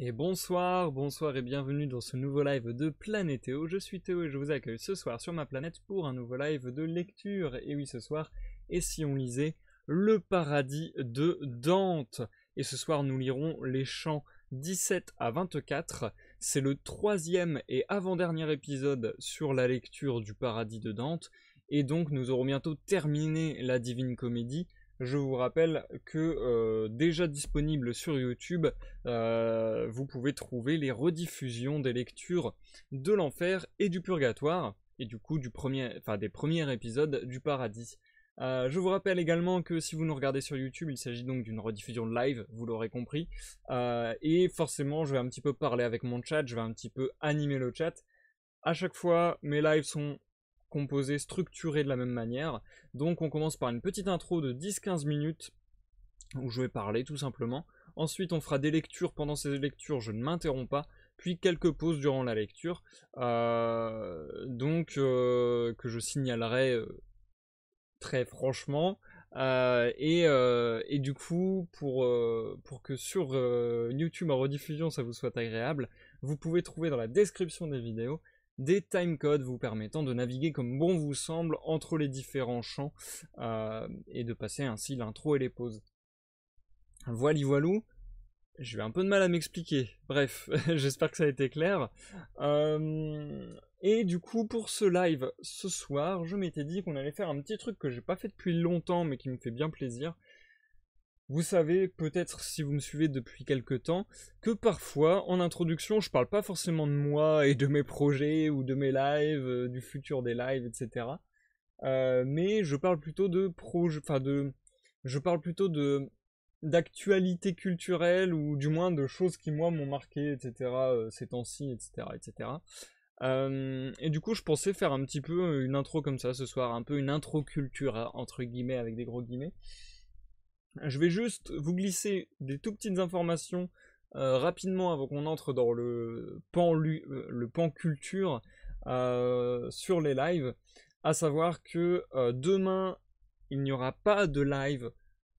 Et bonsoir, bonsoir et bienvenue dans ce nouveau live de Planétéo. Je suis Théo et je vous accueille ce soir sur ma planète pour un nouveau live de lecture. Et oui, ce soir, et si on lisait Le Paradis de Dante. Et ce soir, nous lirons les chants 17 à 24. C'est le troisième et avant-dernier épisode sur la lecture du Paradis de Dante. Et donc, nous aurons bientôt terminé la Divine Comédie. Je vous rappelle que déjà disponible sur YouTube, vous pouvez trouver les rediffusions des lectures de l'enfer et du purgatoire, et du coup des premiers épisodes du paradis. Je vous rappelle également que si vous nous regardez sur YouTube, il s'agit donc d'une rediffusion live, vous l'aurez compris, et forcément je vais un petit peu parler avec mon chat, je vais un petit peu animer le chat. À chaque fois, mes lives sont composés, structurés de la même manière. Donc on commence par une petite intro de 10-15 minutes où je vais parler tout simplement. Ensuite on fera des lectures, pendant ces lectures je ne m'interromps pas, puis quelques pauses durant la lecture, que je signalerai très franchement. Et du coup, pour que sur YouTube en rediffusion ça vous soit agréable, vous pouvez trouver dans la description des vidéos des timecodes vous permettant de naviguer comme bon vous semble entre les différents champs et de passer ainsi l'intro et les pauses. Voili voilou, je vais un peu de mal à m'expliquer. Bref, j'espère que ça a été clair. Et du coup, pour ce live ce soir, je m'étais dit qu'on allait faire un petit truc que j'ai pas fait depuis longtemps mais qui me fait bien plaisir. Vous savez, peut-être si vous me suivez depuis quelques temps, que parfois, en introduction, je parle pas forcément de moi et de mes projets ou de mes lives, du futur des lives, etc. Mais je parle plutôt de je parle plutôt d'actualité culturelle ou du moins de choses qui moi m'ont marqué, etc. Ces temps-ci, etc., etc. Et du coup, je pensais faire un petit peu une intro comme ça ce soir, un peu une intro culture entre guillemets avec des gros guillemets. Je vais juste vous glisser des tout petites informations rapidement avant qu'on entre dans le pan culture sur les lives. À savoir que demain, il n'y aura pas de live.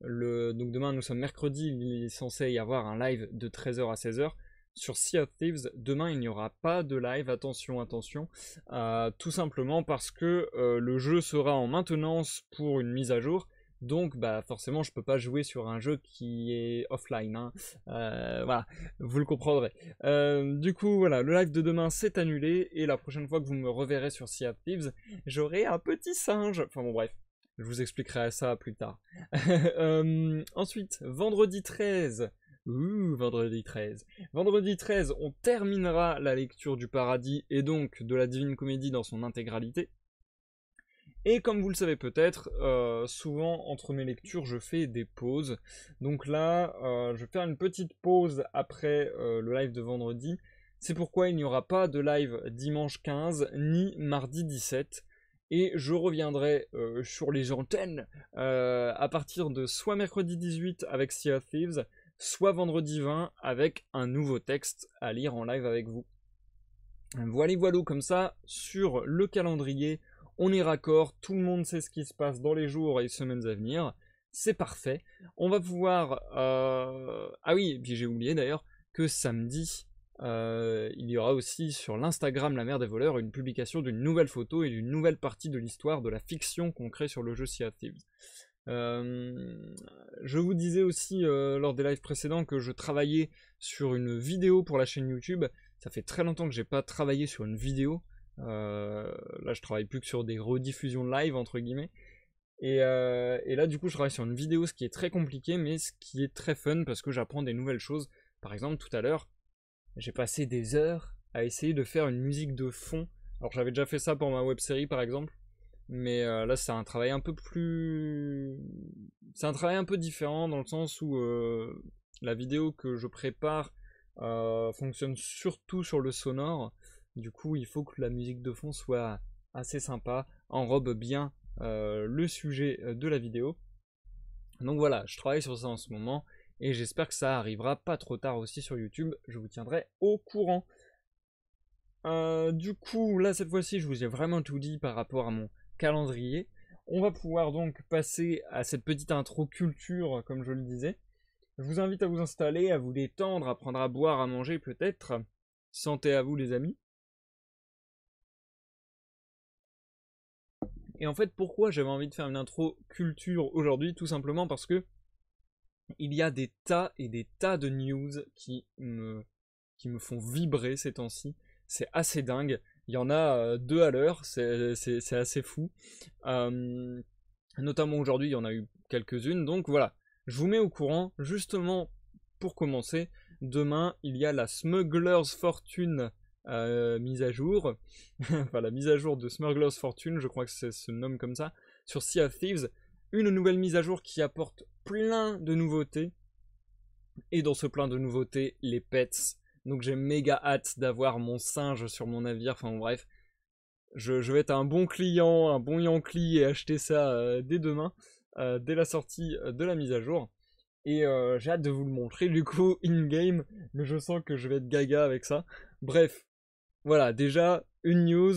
Donc demain, nous sommes mercredi, il est censé y avoir un live de 13h à 16h. Sur Sea of Thieves, demain, il n'y aura pas de live. Attention, attention. Tout simplement parce que le jeu sera en maintenance pour une mise à jour. Donc bah forcément je peux pas jouer sur un jeu qui est offline, hein. Voilà, vous le comprendrez. Du coup voilà, le live de demain s'est annulé et la prochaine fois que vous me reverrez sur Sea of Thieves, j'aurai un petit singe. Enfin bon bref, je vous expliquerai ça plus tard. Ensuite, vendredi 13. Vendredi 13. Vendredi 13, on terminera la lecture du Paradis et donc de la Divine Comédie dans son intégralité. Et comme vous le savez peut-être, souvent entre mes lectures je fais des pauses. Donc là, je vais faire une petite pause après le live de vendredi. C'est pourquoi il n'y aura pas de live dimanche 15 ni mardi 17. Et je reviendrai sur les antennes à partir de soit mercredi 18 avec Sea of Thieves, soit vendredi 20 avec un nouveau texte à lire en live avec vous. Voilà, comme ça, sur le calendrier, on est raccord, tout le monde sait ce qui se passe dans les jours et semaines à venir, c'est parfait. On va pouvoir... Ah oui, et puis j'ai oublié d'ailleurs que samedi, il y aura aussi sur l'Instagram La Mer des Voleurs une publication d'une nouvelle photo et d'une nouvelle partie de l'histoire de la fiction qu'on crée sur le jeu Sea of Thieves. Je vous disais aussi lors des lives précédents que je travaillais sur une vidéo pour la chaîne YouTube. Ça fait très longtemps que j'ai pas travaillé sur une vidéo. Là je travaille plus que sur des rediffusions live entre guillemets. Et là du coup je travaille sur une vidéo, ce qui est très compliqué mais ce qui est très fun parce que j'apprends des nouvelles choses. Par exemple tout à l'heure j'ai passé des heures à essayer de faire une musique de fond. Alors j'avais déjà fait ça pour ma web série par exemple. Mais là c'est un travail un peu plus... C'est un travail un peu différent dans le sens où la vidéo que je prépare fonctionne surtout sur le sonore. Du coup il faut que la musique de fond soit assez sympa, enrobe bien le sujet de la vidéo. Donc voilà, je travaille sur ça en ce moment et j'espère que ça arrivera pas trop tard aussi sur YouTube. Je vous tiendrai au courant. Du coup, là cette fois-ci, je vous ai vraiment tout dit par rapport à mon calendrier. On va pouvoir donc passer à cette petite intro culture, comme je le disais. Je vous invite à vous installer, à vous détendre, à prendre à boire, à manger peut-être. Santé à vous les amis. Et en fait, pourquoi j'avais envie de faire une intro culture aujourd'hui? Tout simplement parce que il y a des tas et des tas de news qui me font vibrer ces temps-ci. C'est assez dingue. Il y en a deux à l'heure, c'est assez fou. Notamment aujourd'hui, il y en a eu quelques-unes. Donc voilà, je vous mets au courant. Justement, pour commencer, demain, il y a la Smuggler's Fortune mise à jour. Enfin, la mise à jour de Smuggler's Fortune, je crois que ça se nomme comme ça, sur Sea of Thieves. Une nouvelle mise à jour qui apporte plein de nouveautés. Et dans ce plein de nouveautés, les pets. Donc j'ai méga hâte d'avoir mon singe sur mon navire. Enfin bref, je vais être un bon client, un bon Yankee et acheter ça dès demain, dès la sortie de la mise à jour. Et j'ai hâte de vous le montrer du coup in-game, mais je sens que je vais être gaga avec ça. Bref, voilà, déjà une news.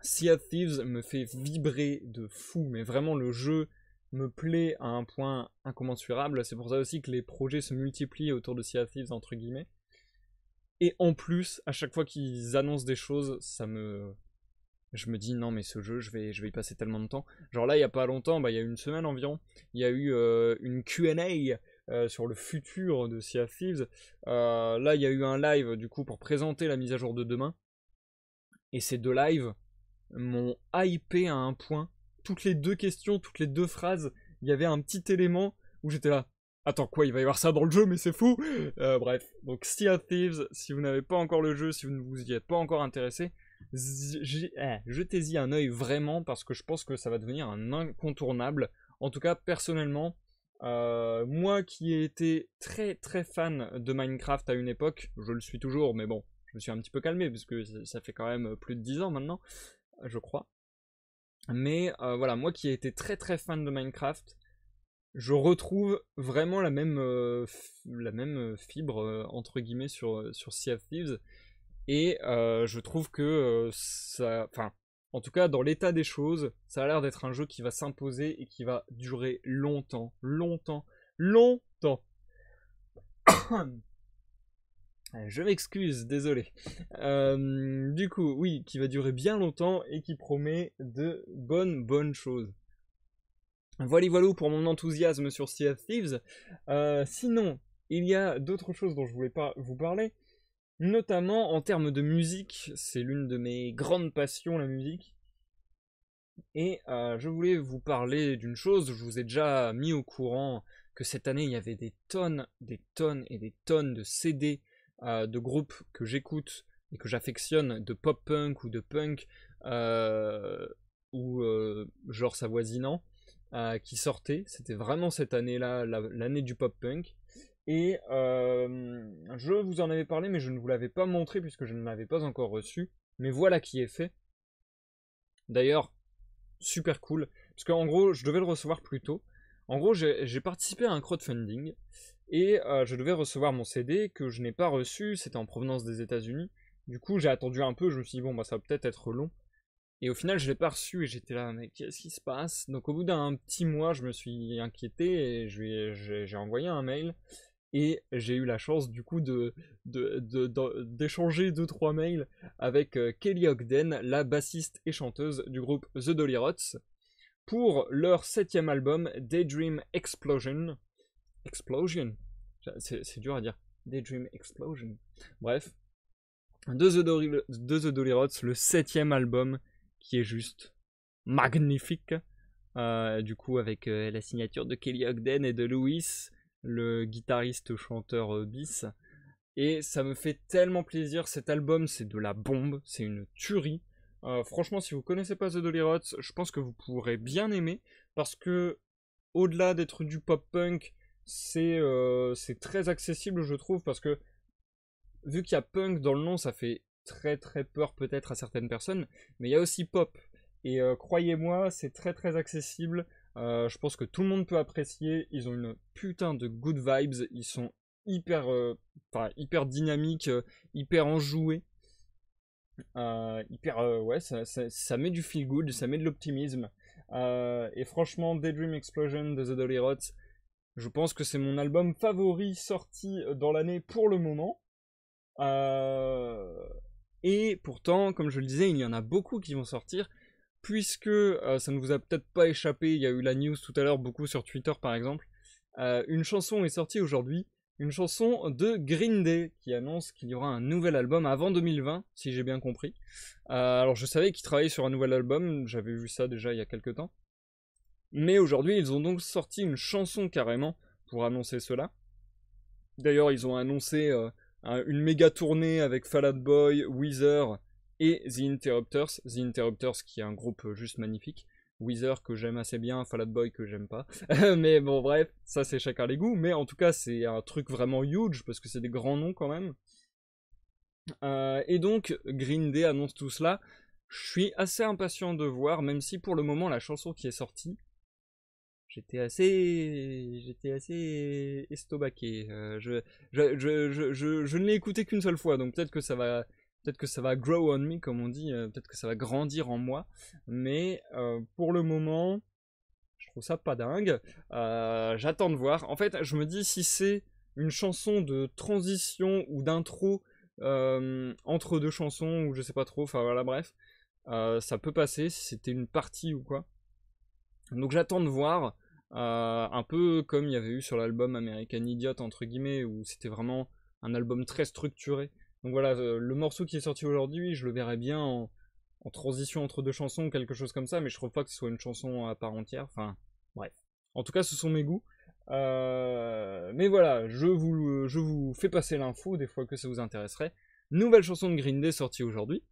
Sea of Thieves me fait vibrer de fou, mais vraiment le jeu me plaît à un point incommensurable. C'est pour ça aussi que les projets se multiplient autour de Sea of Thieves entre guillemets. Et en plus, à chaque fois qu'ils annoncent des choses, je me dis non mais ce jeu, je vais y passer tellement de temps. Genre là, il y a pas longtemps, il y a une semaine environ, il y a eu une Q&A sur le futur de Sea of Thieves. Là, il y a eu un live du coup pour présenter la mise à jour de demain. Et ces deux lives m'ont hypé à un point. Toutes les deux questions, toutes les deux phrases, il y avait un petit élément où j'étais là. Attends quoi, il va y avoir ça dans le jeu, mais c'est fou. Bref, donc Sea of Thieves, si vous n'avez pas encore le jeu, si vous ne vous y êtes pas encore intéressé, jetez-y un œil vraiment parce que je pense que ça va devenir un incontournable. En tout cas, personnellement, moi qui ai été très très fan de Minecraft à une époque, je le suis toujours, mais bon, je me suis un petit peu calmé parce que ça fait quand même plus de 10 ans maintenant, je crois. Mais voilà, moi qui ai été très très fan de Minecraft, je retrouve vraiment la même fibre entre guillemets sur Sea of Thieves. Et je trouve que ça. Enfin, en tout cas, dans l'état des choses, ça a l'air d'être un jeu qui va s'imposer et qui va durer longtemps. Longtemps. Longtemps. Je m'excuse, désolé. Du coup, oui, qui va durer bien longtemps et qui promet de bonnes choses. Voilà pour mon enthousiasme sur Sea of Thieves. Sinon, il y a d'autres choses dont je voulais pas vous parler. Notamment en termes de musique, c'est l'une de mes grandes passions, la musique. Et je voulais vous parler d'une chose, je vous ai déjà mis au courant que cette année il y avait des tonnes et des tonnes de CD de groupes que j'écoute et que j'affectionne, de pop-punk ou de punk, ou genre s'avoisinant, qui sortaient. C'était vraiment cette année-là, l'année du pop-punk. Et je vous en avais parlé, mais je ne vous l'avais pas montré puisque je ne l'avais pas encore reçu. Mais voilà qui est fait. D'ailleurs, super cool. Parce qu'en gros, je devais le recevoir plus tôt. En gros, j'ai participé à un crowdfunding. Et je devais recevoir mon CD que je n'ai pas reçu. C'était en provenance des États-Unis. Du coup, j'ai attendu un peu. Je me suis dit, bon, bah, ça va peut-être être long. Et au final, je l'ai pas reçu et j'étais là, mais qu'est-ce qui se passe? Donc, au bout d'un petit mois, je me suis inquiété et j'ai envoyé un mail. Et j'ai eu la chance du coup d'échanger 2-3 mails avec Kelly Ogden, la bassiste et chanteuse du groupe The Dollyrots, pour leur 7ème album Daydream Explosion. Explosion? C'est dur à dire. Daydream Explosion. Bref. De The Dollyrots, le 7ème album qui est juste magnifique. Du coup avec la signature de Kelly Ogden et de Louis, le guitariste chanteur bis, et ça me fait tellement plaisir. Cet album, c'est de la bombe, c'est une tuerie. Franchement, si vous connaissez pas The Dollyrots, je pense que vous pourrez bien aimer parce que au-delà d'être du pop punk, c'est très accessible, je trouve, parce que vu qu'il y a punk dans le nom, ça fait très très peur peut-être à certaines personnes, mais il y a aussi pop. Et croyez-moi, c'est très très accessible. Je pense que tout le monde peut apprécier. Ils ont une putain de good vibes. Ils sont hyper dynamiques, hyper enjoués. Ouais, ça met du feel good, ça met de l'optimisme. Et franchement, Daydream Explosion de The Dollyrots, Je pense que c'est mon album favori sorti dans l'année pour le moment. Et pourtant, comme je le disais, il y en a beaucoup qui vont sortir, puisque ça ne vous a peut-être pas échappé, il y a eu la news tout à l'heure, beaucoup sur Twitter par exemple. Une chanson est sortie aujourd'hui, une chanson de Green Day, qui annonce qu'il y aura un nouvel album avant 2020, si j'ai bien compris. Alors je savais qu'ils travaillaient sur un nouvel album, j'avais vu ça déjà il y a quelques temps. Mais aujourd'hui, ils ont donc sorti une chanson carrément pour annoncer cela. D'ailleurs, ils ont annoncé une méga tournée avec Fall Out Boy, Weezer et The Interrupters. The Interrupters qui est un groupe juste magnifique. Weezer que j'aime assez bien, Fall Out Boy que j'aime pas. Mais bon bref, ça c'est chacun les goûts. Mais en tout cas c'est un truc vraiment huge parce que c'est des grands noms quand même. Et donc Green Day annonce tout cela. Je suis assez impatient de voir, même si pour le moment la chanson qui est sortie, j'étais assez estomaqué. Je ne l'ai écouté qu'une seule fois, donc peut-être que ça va grow on me, comme on dit, peut-être que ça va grandir en moi. Mais pour le moment, je trouve ça pas dingue. J'attends de voir. En fait, je me dis si c'est une chanson de transition ou d'intro entre deux chansons, ou je sais pas trop, enfin voilà, bref. Ça peut passer si c'était une partie ou quoi. Donc j'attends de voir, un peu comme il y avait eu sur l'album American Idiot entre guillemets, où c'était vraiment un album très structuré. Donc voilà, le morceau qui est sorti aujourd'hui, je le verrais bien en transition entre deux chansons ou quelque chose comme ça, mais je trouve pas que ce soit une chanson à part entière. Enfin, bref. En tout cas, ce sont mes goûts. Mais voilà, je vous fais passer l'info des fois que ça vous intéresserait. Nouvelle chanson de Green Day sortie aujourd'hui.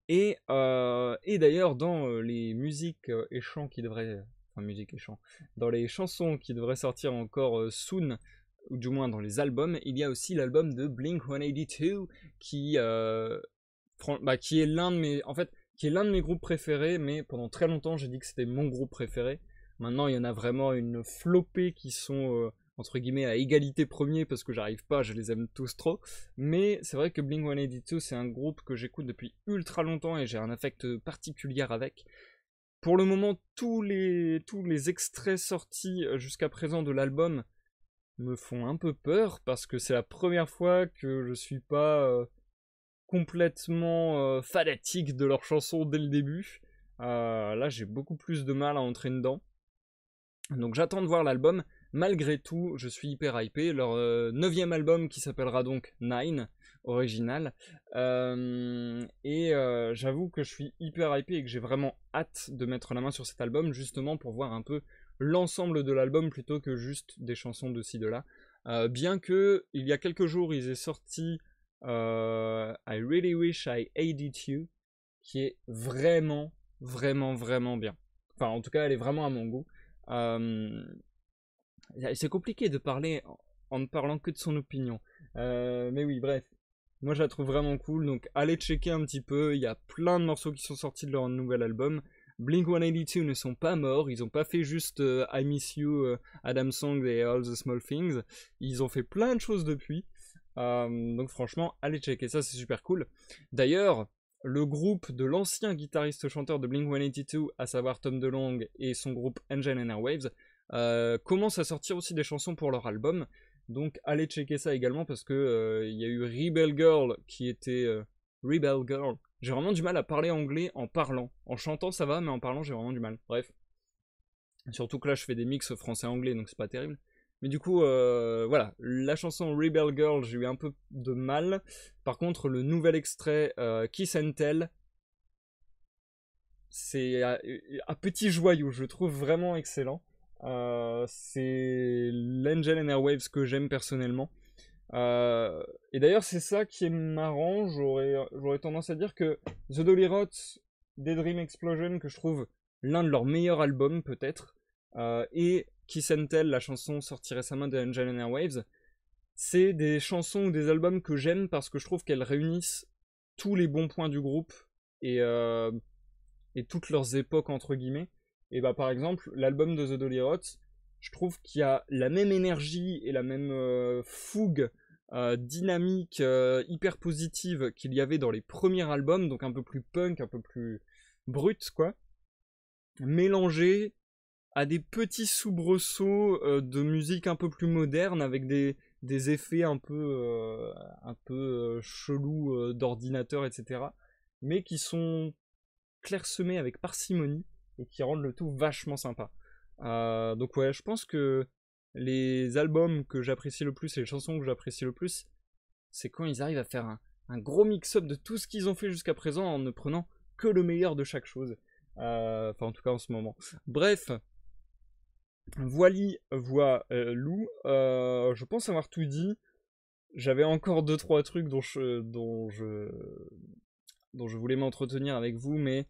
Et d'ailleurs, dans les musiques et chants qui devraient. Enfin, musique et chants. Dans les chansons qui devraient sortir encore soon, ou du moins dans les albums, il y a aussi l'album de Blink-182 qui est l'un de mes. En fait, qui est l'un de mes groupes préférés, mais pendant très longtemps j'ai dit que c'était mon groupe préféré. Maintenant, il y en a vraiment une flopée qui sont entre guillemets à égalité premier parce que j'arrive pas, je les aime tous trop. Mais c'est vrai que Blink-182 c'est un groupe que j'écoute depuis ultra longtemps et j'ai un affect particulier avec. Pour le moment, tous les extraits sortis jusqu'à présent de l'album me font un peu peur parce que c'est la première fois que je suis pas complètement fanatique de leurs chansons dès le début. Là, j'ai beaucoup plus de mal à entrer dedans. Donc j'attends de voir l'album. Malgré tout, je suis hyper hypé. Leur 9ème album qui s'appellera donc Nine, original. J'avoue que je suis hyper hypé et que j'ai vraiment hâte de mettre la main sur cet album, justement pour voir un peu l'ensemble de l'album plutôt que juste des chansons de ci de là. Bien que il y a quelques jours ils aient sorti I Really Wish I Hated You, qui est vraiment, vraiment, vraiment bien. Enfin, en tout cas, elle est vraiment à mon goût. C'est compliqué de parler en ne parlant que de son opinion. Mais oui, bref. Moi, je la trouve vraiment cool. Donc, allez checker un petit peu. Il y a plein de morceaux qui sont sortis de leur nouvel album. Blink-182 ne sont pas morts. Ils n'ont pas fait juste I Miss You, Adam Song et All the Small Things. Ils ont fait plein de choses depuis. Donc, franchement, allez checker ça. C'est super cool. D'ailleurs, le groupe de l'ancien guitariste-chanteur de Blink-182, à savoir Tom DeLonge et son groupe Angel and Airwaves, commence à sortir aussi des chansons pour leur album. Donc allez checker ça également parce que il y a eu Rebel Girl qui était Rebel Girl. J'ai vraiment du mal à parler anglais en parlant. En chantant ça va, mais en parlant j'ai vraiment du mal. Bref. Surtout que là je fais des mix français-anglais donc c'est pas terrible. Mais du coup, voilà, la chanson Rebel Girl, j'ai eu un peu de mal. Par contre, le nouvel extrait Kiss and Tell, c'est un petit joyau, je trouve vraiment excellent. C'est l'Angel and Airwaves que j'aime personnellement. Et d'ailleurs, c'est ça qui est marrant. J'aurais tendance à dire que The Dolly Rots, Daydream Explosion, que je trouve l'un de leurs meilleurs albums, peut-être, et Kiss and Tell, la chanson sortie récemment de Angel and Airwaves, c'est des chansons ou des albums que j'aime parce que je trouve qu'elles réunissent tous les bons points du groupe et toutes leurs époques, entre guillemets. Et bah par exemple, l'album de The Dolly Rots, je trouve qu'il y a la même énergie et la même fougue, dynamique, hyper positive qu'il y avait dans les premiers albums, donc un peu plus punk, un peu plus brut, quoi. Mélangé à des petits soubresauts de musique un peu plus moderne avec des effets un peu chelous d'ordinateur, etc. Mais qui sont clairsemés avec parcimonie et qui rendent le tout vachement sympa. Donc ouais, je pense que les albums que j'apprécie le plus et les chansons que j'apprécie le plus, c'est quand ils arrivent à faire un gros mix-up de tout ce qu'ils ont fait jusqu'à présent en ne prenant que le meilleur de chaque chose. Enfin, en tout cas en ce moment. Bref, voili, voilou. Je pense avoir tout dit. J'avais encore 2-3 trucs dont je voulais m'entretenir avec vous, mais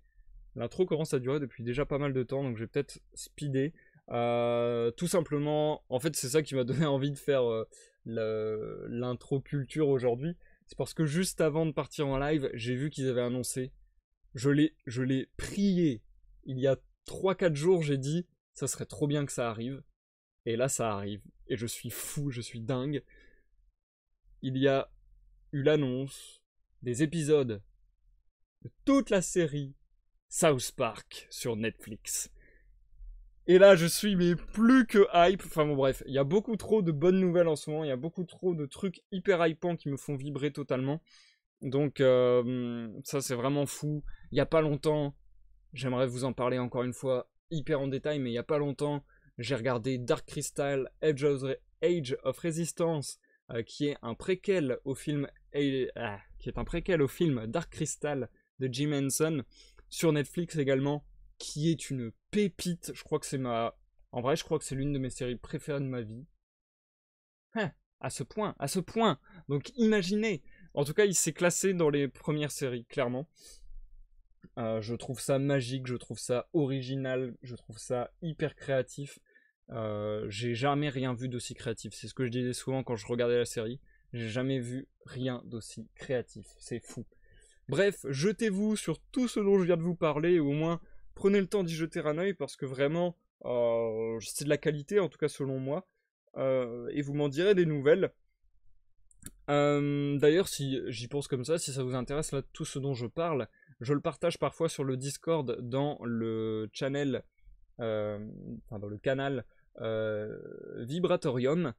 l'intro commence à durer depuis déjà pas mal de temps, donc je vais peut-être speeder. Tout simplement, en fait, c'est ça qui m'a donné envie de faire l'intro culture aujourd'hui. C'est parce que juste avant de partir en live, j'ai vu qu'ils avaient annoncé. Je l'ai prié. Il y a 3-4 jours, j'ai dit, ça serait trop bien que ça arrive. Et là, ça arrive. Et je suis fou, je suis dingue. Il y a eu l'annonce des épisodes de toute la série South Park sur Netflix. Et là, je suis mais plus que hype. Enfin bon, bref, il y a beaucoup trop de bonnes nouvelles en ce moment. Il y a beaucoup trop de trucs hyper hypants qui me font vibrer totalement. Donc ça, c'est vraiment fou. Il n'y a pas longtemps, j'aimerais vous en parler encore une fois hyper en détail, mais il n'y a pas longtemps, j'ai regardé Dark Crystal Age of Resistance, qui est un préquel au film Dark Crystal de Jim Henson sur Netflix également, qui est une pépite. Je crois que en vrai, je crois que c'est l'une de mes séries préférées de ma vie. À ce point. Donc imaginez. En tout cas, il s'est classé dans les premières séries, clairement. Je trouve ça magique, je trouve ça original, je trouve ça hyper créatif. J'ai jamais rien vu d'aussi créatif. C'est ce que je disais souvent quand je regardais la série. J'ai jamais vu rien d'aussi créatif. C'est fou. Bref, jetez-vous sur tout ce dont je viens de vous parler, ou au moins prenez le temps d'y jeter un œil parce que vraiment, c'est de la qualité, en tout cas selon moi. Et vous m'en direz des nouvelles. D'ailleurs, si j'y pense comme ça, si ça vous intéresse, là, tout ce dont je parle, je le partage parfois sur le Discord dans le channel, dans le canal Vibratorium.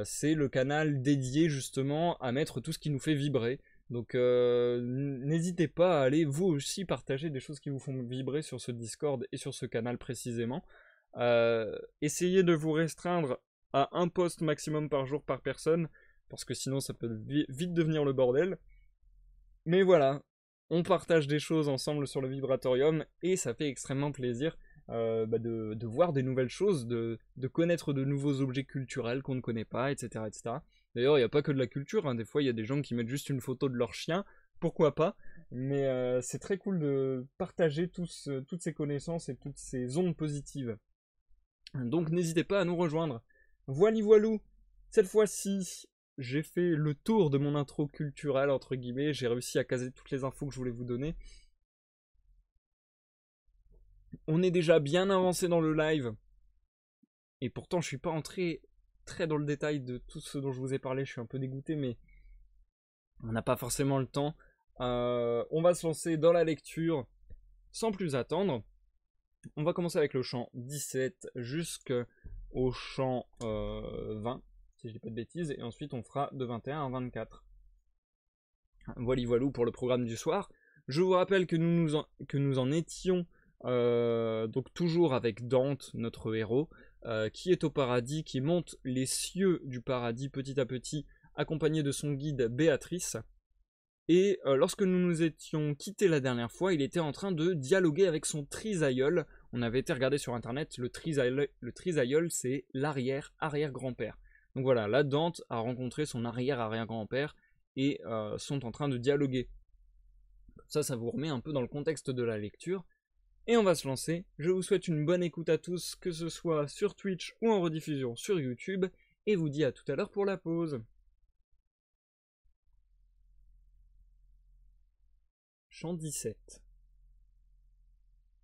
C'est le canal dédié justement à mettre tout ce qui nous fait vibrer. Donc n'hésitez pas à aller vous aussi partager des choses qui vous font vibrer sur ce Discord et sur ce canal précisément. Essayez de vous restreindre à un post maximum par jour par personne, parce que sinon ça peut vite devenir le bordel. Mais voilà, on partage des choses ensemble sur le Vibratorium et ça fait extrêmement plaisir de voir des nouvelles choses, de connaître de nouveaux objets culturels qu'on ne connaît pas, etc. etc. D'ailleurs, il n'y a pas que de la culture, hein. Des fois il y a des gens qui mettent juste une photo de leur chien, pourquoi pas, mais c'est très cool de partager toutes ces connaissances et toutes ces ondes positives. Donc n'hésitez pas à nous rejoindre. Voili voilou, cette fois-ci, j'ai fait le tour de mon intro culturelle, entre guillemets, j'ai réussi à caser toutes les infos que je voulais vous donner. On est déjà bien avancé dans le live, et pourtant je suis pas entré très dans le détail de tout ce dont je vous ai parlé, je suis un peu dégoûté, mais on n'a pas forcément le temps. On va se lancer dans la lecture sans plus attendre. On va commencer avec le chant 17 jusqu'au chant 20, si je dis pas de bêtises, et ensuite on fera de 21 à 24. Voili voilou pour le programme du soir. Je vous rappelle que nous en étions donc toujours avec Dante, notre héros, qui est au paradis, qui monte les cieux du paradis petit à petit, accompagné de son guide Béatrice. Et lorsque nous nous étions quittés la dernière fois, il était en train de dialoguer avec son trisaïeul. On avait été regarder sur internet, le trisaïeul c'est l'arrière-arrière-grand-père. Donc voilà, là Dante a rencontré son arrière-arrière-grand-père et sont en train de dialoguer. Ça vous remet un peu dans le contexte de la lecture. Et on va se lancer. Je vous souhaite une bonne écoute à tous, que ce soit sur Twitch ou en rediffusion sur YouTube. Et vous dis à tout à l'heure pour la pause. Chant 17.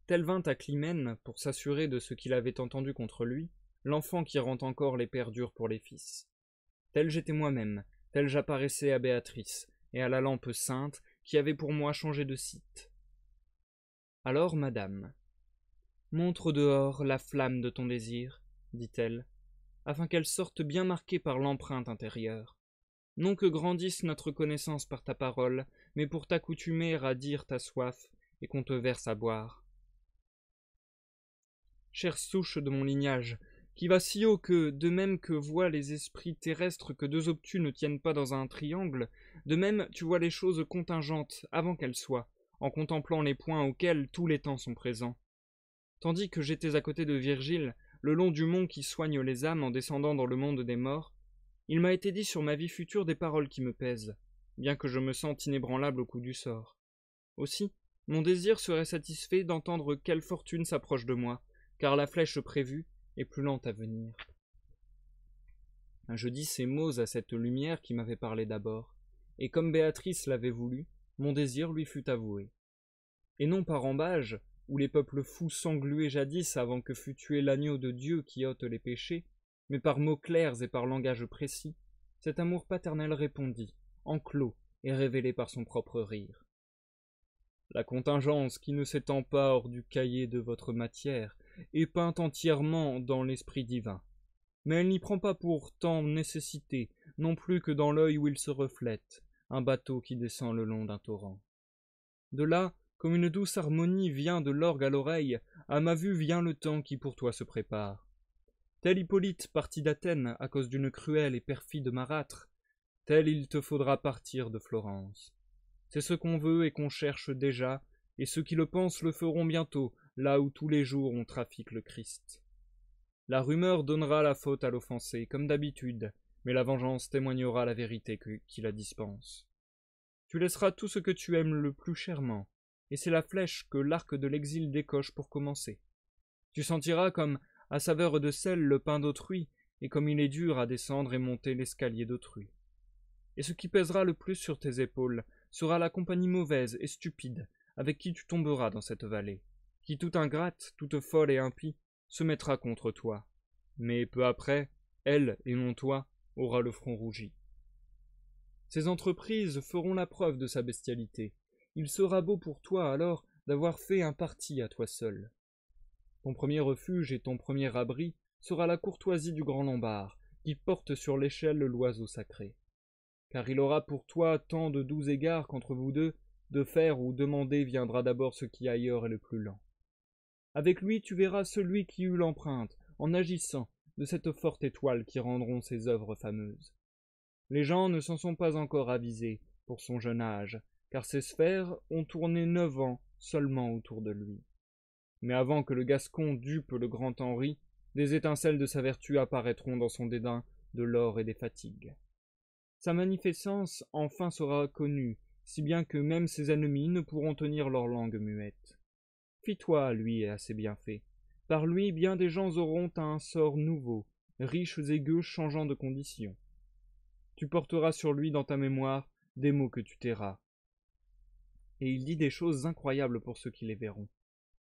Tel vint à Clymène pour s'assurer de ce qu'il avait entendu contre lui, l'enfant qui rend encore les pères durs pour les fils. Tel j'étais moi-même, tel j'apparaissais à Béatrice, et à la lampe sainte qui avait pour moi changé de site. Alors, madame, Montre au dehors la flamme de ton désir, dit-elle, afin qu'elle sorte bien marquée par l'empreinte intérieure. Non que grandisse notre connaissance par ta parole, mais pour t'accoutumer à dire ta soif et qu'on te verse à boire. Chère souche de mon lignage, qui va si haut que, de même que voient les esprits terrestres que deux obtus ne tiennent pas dans un triangle, de même tu vois les choses contingentes avant qu'elles soient, en contemplant les points auxquels tous les temps sont présents. Tandis que j'étais à côté de Virgile, le long du mont qui soigne les âmes en descendant dans le monde des morts, il m'a été dit sur ma vie future des paroles qui me pèsent, bien que je me sente inébranlable au coup du sort. Aussi, mon désir serait satisfait d'entendre quelle fortune s'approche de moi, car la flèche prévue est plus lente à venir. Je dis ces mots à cette lumière qui m'avait parlé d'abord, et comme Béatrice l'avait voulu, mon désir lui fut avoué. Et non par embâge, où les peuples fous s'engluaient jadis avant que fût tué l'agneau de Dieu qui ôte les péchés, mais par mots clairs et par langage précis, cet amour paternel répondit, enclos et révélé par son propre rire. La contingence qui ne s'étend pas hors du cahier de votre matière est peinte entièrement dans l'esprit divin, mais elle n'y prend pas pour tant nécessité, non plus que dans l'œil où il se reflète, un bateau qui descend le long d'un torrent. De là, comme une douce harmonie vient de l'orgue à l'oreille, à ma vue vient le temps qui pour toi se prépare. Tel Hippolyte parti d'Athènes à cause d'une cruelle et perfide marâtre, tel il te faudra partir de Florence. C'est ce qu'on veut et qu'on cherche déjà, et ceux qui le pensent le feront bientôt, là où tous les jours on trafique le Christ. La rumeur donnera la faute à l'offensé, comme d'habitude, mais la vengeance témoignera la vérité qui la dispense. Tu laisseras tout ce que tu aimes le plus chèrement, et c'est la flèche que l'arc de l'exil décoche pour commencer. Tu sentiras comme à saveur de sel le pain d'autrui, et comme il est dur à descendre et monter l'escalier d'autrui. Et ce qui pèsera le plus sur tes épaules sera la compagnie mauvaise et stupide avec qui tu tomberas dans cette vallée, qui toute ingrate, toute folle et impie, se mettra contre toi. Mais peu après, elle, et non toi, aura le front rougi. Ces entreprises feront la preuve de sa bestialité. Il sera beau pour toi alors d'avoir fait un parti à toi seul. Ton premier refuge et ton premier abri sera la courtoisie du grand Lombard, qui porte sur l'échelle l'oiseau sacré. Car il aura pour toi tant de doux égards qu'entre vous deux, de faire ou demander viendra d'abord ce qui ailleurs est le plus lent. Avec lui tu verras celui qui eut l'empreinte, en agissant, de cette forte étoile qui rendront ses œuvres fameuses. Les gens ne s'en sont pas encore avisés, pour son jeune âge, car ces sphères ont tourné 9 ans seulement autour de lui. Mais avant que le Gascon dupe le grand Henri, des étincelles de sa vertu apparaîtront dans son dédain de l'or et des fatigues. Sa magnificence enfin sera connue, si bien que même ses ennemis ne pourront tenir leur langue muette. Fie-toi à lui et à ses bienfaits. Par lui, bien des gens auront un sort nouveau, riches et gueux changeant de condition. Tu porteras sur lui dans ta mémoire des mots que tu tairas. Et il dit des choses incroyables pour ceux qui les verront.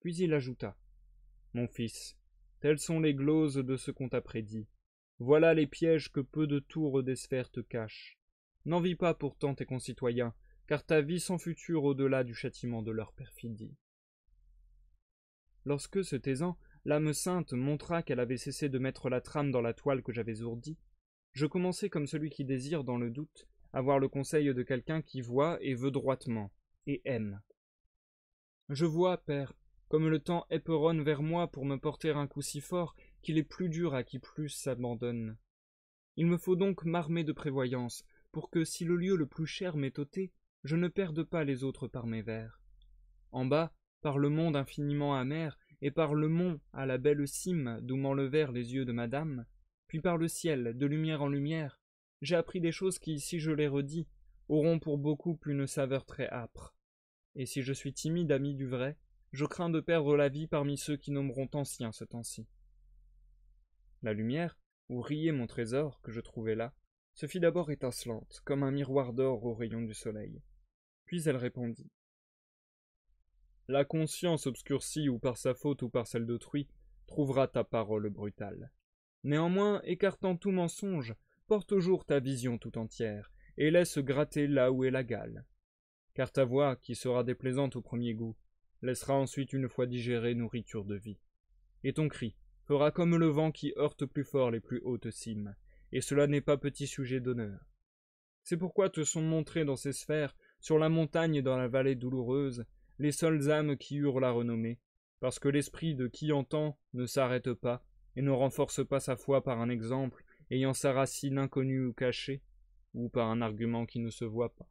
Puis il ajouta, « Mon fils, telles sont les gloses de ce qu'on t'a prédit. Voilà les pièges que peu de tours des sphères te cachent. N'envie pas pourtant tes concitoyens, car ta vie sans futur au-delà du châtiment de leur perfidie. » Lorsque, se taisant, l'âme sainte montra qu'elle avait cessé de mettre la trame dans la toile que j'avais ourdie, je commençai comme celui qui désire, dans le doute, avoir le conseil de quelqu'un qui voit et veut droitement, et aime. Je vois, père, comme le temps éperonne vers moi pour me porter un coup si fort qu'il est plus dur à qui plus s'abandonne. Il me faut donc m'armer de prévoyance, pour que, si le lieu le plus cher m'est ôté, je ne perde pas les autres par mes vers. En bas, par le monde infiniment amer, et par le mont à la belle cime d'où m'enlevèrent les yeux de madame, puis par le ciel, de lumière en lumière, j'ai appris des choses qui, si je les redis, auront pour beaucoup une saveur très âpre. Et si je suis timide ami du vrai, je crains de perdre la vie parmi ceux qui nommeront anciens ce temps-ci. La lumière, où riait mon trésor, que je trouvais là, se fit d'abord étincelante, comme un miroir d'or aux rayons du soleil. Puis elle répondit. La conscience obscurcie ou par sa faute ou par celle d'autrui trouvera ta parole brutale. Néanmoins, écartant tout mensonge, porte au jour ta vision tout entière, et laisse gratter là où est la gale. Car ta voix, qui sera déplaisante au premier goût, laissera ensuite une fois digérée nourriture de vie. Et ton cri fera comme le vent qui heurte plus fort les plus hautes cimes, et cela n'est pas petit sujet d'honneur. C'est pourquoi te sont montrées dans ces sphères, sur la montagne et dans la vallée douloureuse, les seules âmes qui eurent la renommée, parce que l'esprit de qui entend ne s'arrête pas, et ne renforce pas sa foi par un exemple, ayant sa racine inconnue ou cachée, ou par un argument qui ne se voit pas.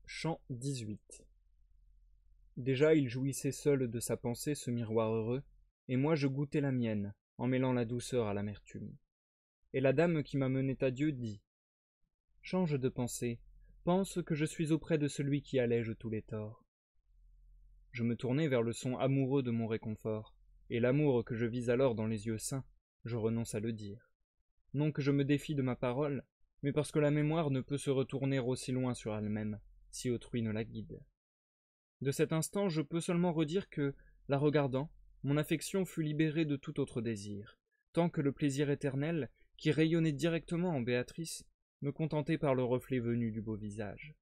Chant 18. Déjà il jouissait seul de sa pensée ce miroir heureux, et moi je goûtais la mienne, en mêlant la douceur à l'amertume. Et la dame qui m'a mené à Dieu dit « Change de pensée, pense que je suis auprès de celui qui allège tous les torts. » Je me tournai vers le son amoureux de mon réconfort, et l'amour que je vis alors dans les yeux saints, je renonce à le dire. Non que je me défie de ma parole, mais parce que la mémoire ne peut se retourner aussi loin sur elle-même, si autrui ne la guide. De cet instant, je peux seulement redire que, la regardant, mon affection fut libérée de tout autre désir, tant que le plaisir éternel, qui rayonnait directement en Béatrice, me contentait par le reflet venu du beau visage.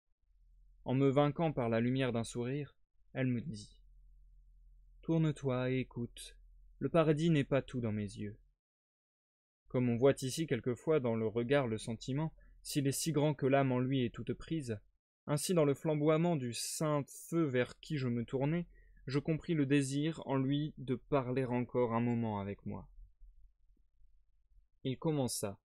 En me vainquant par la lumière d'un sourire, elle me dit « Tourne-toi et écoute, le paradis n'est pas tout dans mes yeux. » Comme on voit ici quelquefois dans le regard le sentiment, s'il est si grand que l'âme en lui est toute prise, ainsi dans le flamboiement du saint feu vers qui je me tournai, je compris le désir en lui de parler encore un moment avec moi. Il commença.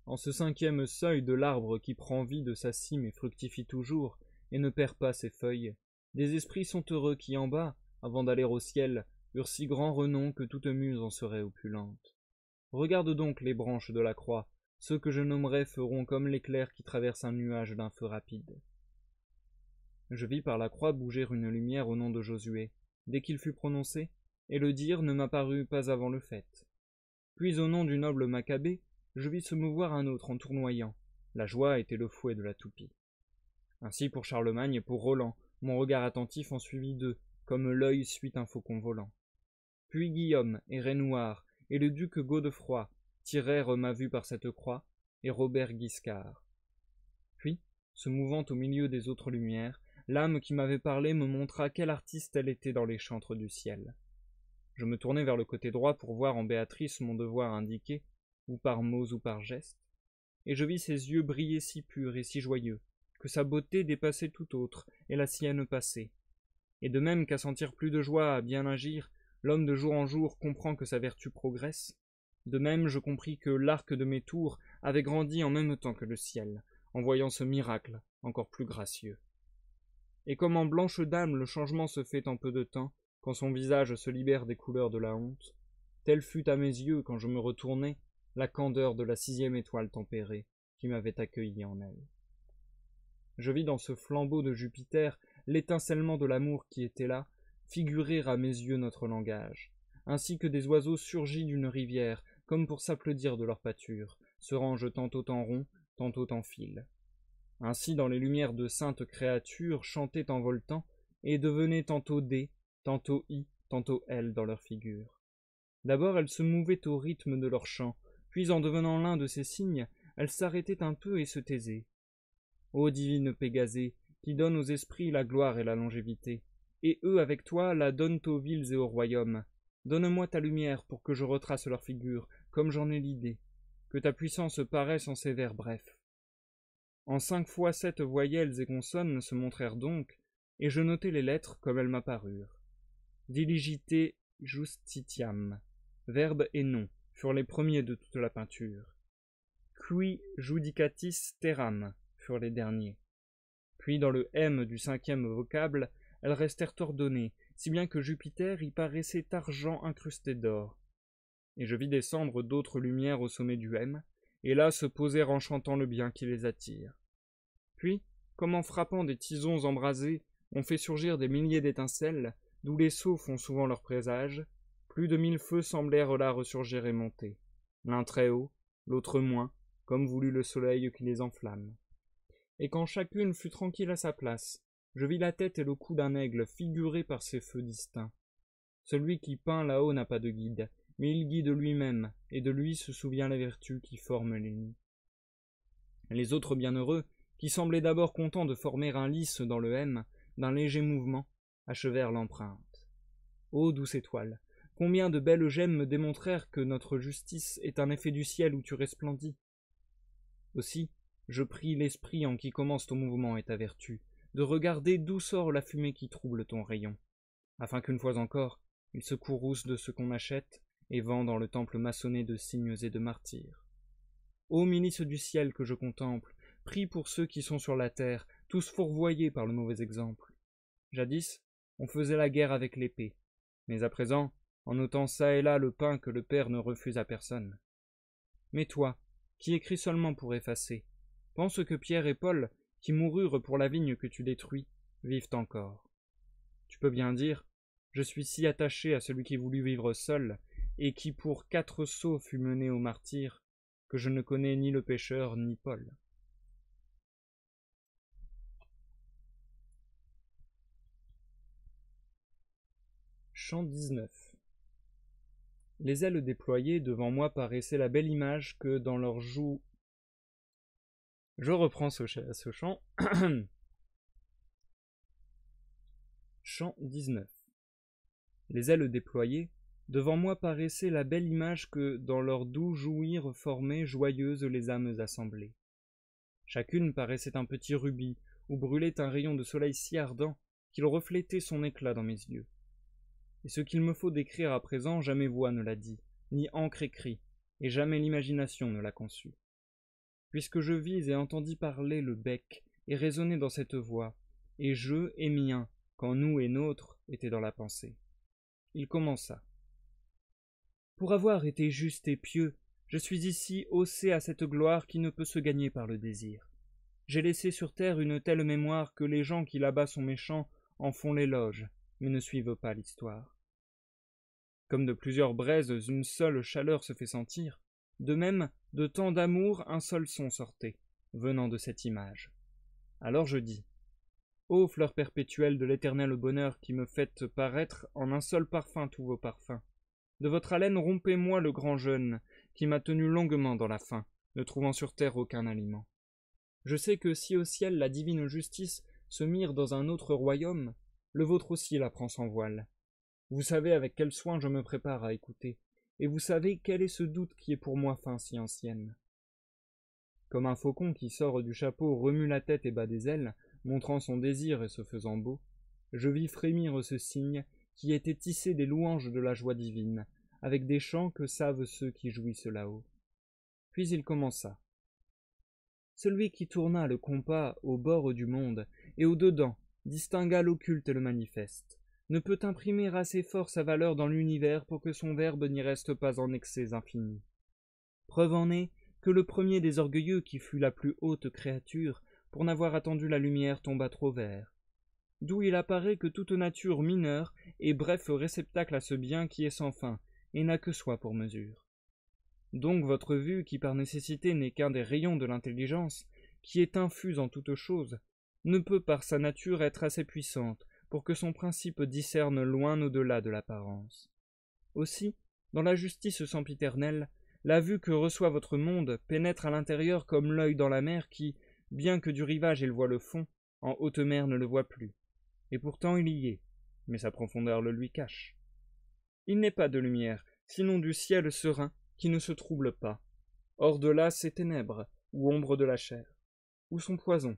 En ce 5e seuil de l'arbre qui prend vie de sa cime et fructifie toujours, et ne perd pas ses feuilles, des esprits sont heureux qui en bas, avant d'aller au ciel, eurent si grand renom que toute muse en serait opulente. Regarde donc les branches de la croix, ceux que je nommerai feront comme l'éclair qui traverse un nuage d'un feu rapide. Je vis par la croix bouger une lumière au nom de Josué, dès qu'il fut prononcé, et le dire ne m'apparut pas avant le fait. Puis au nom du noble Maccabée, je vis se mouvoir un autre en tournoyant. La joie était le fouet de la toupie. Ainsi pour Charlemagne et pour Roland, mon regard attentif en suivit deux, comme l'œil suit un faucon volant. Puis Guillaume et Raynouard et le duc Godefroy tirèrent ma vue par cette croix, et Robert Guiscard. Puis, se mouvant au milieu des autres lumières, l'âme qui m'avait parlé me montra quelle artiste elle était dans les chantres du ciel. Je me tournai vers le côté droit pour voir en Béatrice mon devoir indiqué, ou par mots ou par gestes, et je vis ses yeux briller si purs et si joyeux, que sa beauté dépassait tout autre, et la sienne passait. Et de même qu'à sentir plus de joie à bien agir, l'homme de jour en jour comprend que sa vertu progresse, de même je compris que l'arc de mes tours avait grandi en même temps que le ciel, en voyant ce miracle encore plus gracieux. Et comme en blanche dame le changement se fait en peu de temps, quand son visage se libère des couleurs de la honte, telle fut à mes yeux, quand je me retournai, la candeur de la 6e étoile tempérée, qui m'avait accueilli en elle. Je vis dans ce flambeau de Jupiter l'étincellement de l'amour qui était là, figurer à mes yeux notre langage, ainsi que des oiseaux surgis d'une rivière, comme pour s'applaudir de leur pâture, se rangent tantôt en rond, tantôt en file. Ainsi dans les lumières de saintes créatures chantaient en voltant, et devenaient tantôt D, tantôt I, tantôt L dans leur figure. D'abord elles se mouvaient au rythme de leur chant, puis en devenant l'un de ces signes, elles s'arrêtaient un peu et se taisaient. Ô divine Pégasée, qui donne aux esprits la gloire et la longévité, et eux avec toi la donnent aux villes et aux royaumes. Donne-moi ta lumière pour que je retrace leur figure, comme j'en ai l'idée, que ta puissance paraisse en ces vers brefs. En 5 fois 7 voyelles et consonnes se montrèrent donc, et je notai les lettres comme elles m'apparurent. Diligite justitiam, verbe et nom, furent les premiers de toute la peinture. Qui judicatis terram, furent les derniers. Puis dans le M du 5e vocable, elles restèrent ordonnées, si bien que Jupiter y paraissait argent incrusté d'or. Et je vis descendre d'autres lumières au sommet du M, et là se poser en chantant le bien qui les attire. Puis, comme en frappant des tisons embrasés, on fait surgir des milliers d'étincelles, d'où les sots font souvent leur présage, plus de 1000 feux semblèrent là ressurgir et monter, l'un très haut, l'autre moins, comme voulut le soleil qui les enflamme. Et quand chacune fut tranquille à sa place, je vis la tête et le cou d'un aigle figurés par ces feux distincts. Celui qui peint là-haut n'a pas de guide, mais il guide lui-même, et de lui se souvient la vertu qui forme les nids. Les autres bienheureux, qui semblaient d'abord contents de former un lys dans le M, d'un léger mouvement, achevèrent l'empreinte. Ô douce étoile, combien de belles gemmes me démontrèrent que notre justice est un effet du ciel où tu resplendis. Aussi, je prie l'esprit en qui commence ton mouvement et ta vertu, de regarder d'où sort la fumée qui trouble ton rayon, afin qu'une fois encore, il se courrouce de ce qu'on achète et vend dans le temple maçonné de cygnes et de martyrs. Ô milice du ciel que je contemple, prie pour ceux qui sont sur la terre, tous fourvoyés par le mauvais exemple. Jadis, on faisait la guerre avec l'épée, mais à présent, en ôtant çà et là le pain que le Père ne refuse à personne. Mais toi, qui écris seulement pour effacer, pense que Pierre et Paul, qui moururent pour la vigne que tu détruis, vivent encore. Tu peux bien dire, je suis si attaché à celui qui voulut vivre seul, et qui pour 4 sauts fut mené au martyre, que je ne connais ni le pécheur ni Paul. Chant 19. Les ailes déployées devant moi paraissaient la belle image que dans leurs joues... Je reprends ce chant. Chant 19. Les ailes déployées, devant moi paraissaient la belle image que dans leur doux jouir formaient joyeuses les âmes assemblées. Chacune paraissait un petit rubis, où brûlait un rayon de soleil si ardent qu'il reflétait son éclat dans mes yeux. Et ce qu'il me faut décrire à présent, jamais voix ne l'a dit, ni encre écrit, et jamais l'imagination ne l'a conçu. Puisque je vis et entendis parler le bec, et résonner dans cette voix, et je et mien, quand nous et nôtres étaient dans la pensée. Il commença. Pour avoir été juste et pieux, je suis ici haussé à cette gloire qui ne peut se gagner par le désir. J'ai laissé sur terre une telle mémoire que les gens qui là-bas sont méchants en font l'éloge, mais ne suivent pas l'histoire. Comme de plusieurs braises une seule chaleur se fait sentir, de même, de tant d'amour un seul son sortait, venant de cette image. Alors je dis, ô fleur perpétuelle de l'éternel bonheur qui me faites paraître en un seul parfum tous vos parfums, de votre haleine rompez-moi le grand jeûne qui m'a tenu longuement dans la faim, ne trouvant sur terre aucun aliment. Je sais que si au ciel la divine justice se mire dans un autre royaume, le vôtre aussi la prend sans voile. Vous savez avec quel soin je me prépare à écouter, et vous savez quel est ce doute qui est pour moi fin si ancienne. Comme un faucon qui sort du chapeau remue la tête et bat des ailes, montrant son désir et se faisant beau, je vis frémir ce cygne qui était tissé des louanges de la joie divine, avec des chants que savent ceux qui jouissent là-haut. Puis il commença. Celui qui tourna le compas au bord du monde, et au-dedans, distingua l'occulte et le manifeste, ne peut imprimer assez fort sa valeur dans l'univers pour que son verbe n'y reste pas en excès infinis. Preuve en est que le premier des orgueilleux qui fut la plus haute créature, pour n'avoir attendu la lumière tomba trop vert. D'où il apparaît que toute nature mineure est bref réceptacle à ce bien qui est sans fin, et n'a que soi pour mesure. Donc votre vue, qui par nécessité n'est qu'un des rayons de l'intelligence, qui est infuse en toute chose, ne peut par sa nature être assez puissante pour que son principe discerne loin au-delà de l'apparence. Aussi, dans la justice sempiternelle, la vue que reçoit votre monde pénètre à l'intérieur comme l'œil dans la mer qui, bien que du rivage il voit le fond, en haute mer ne le voit plus. Et pourtant il y est, mais sa profondeur le lui cache. Il n'est pas de lumière, sinon du ciel serein, qui ne se trouble pas. Hors de là, c'est ténèbres, ou ombre de la chair, ou son poison.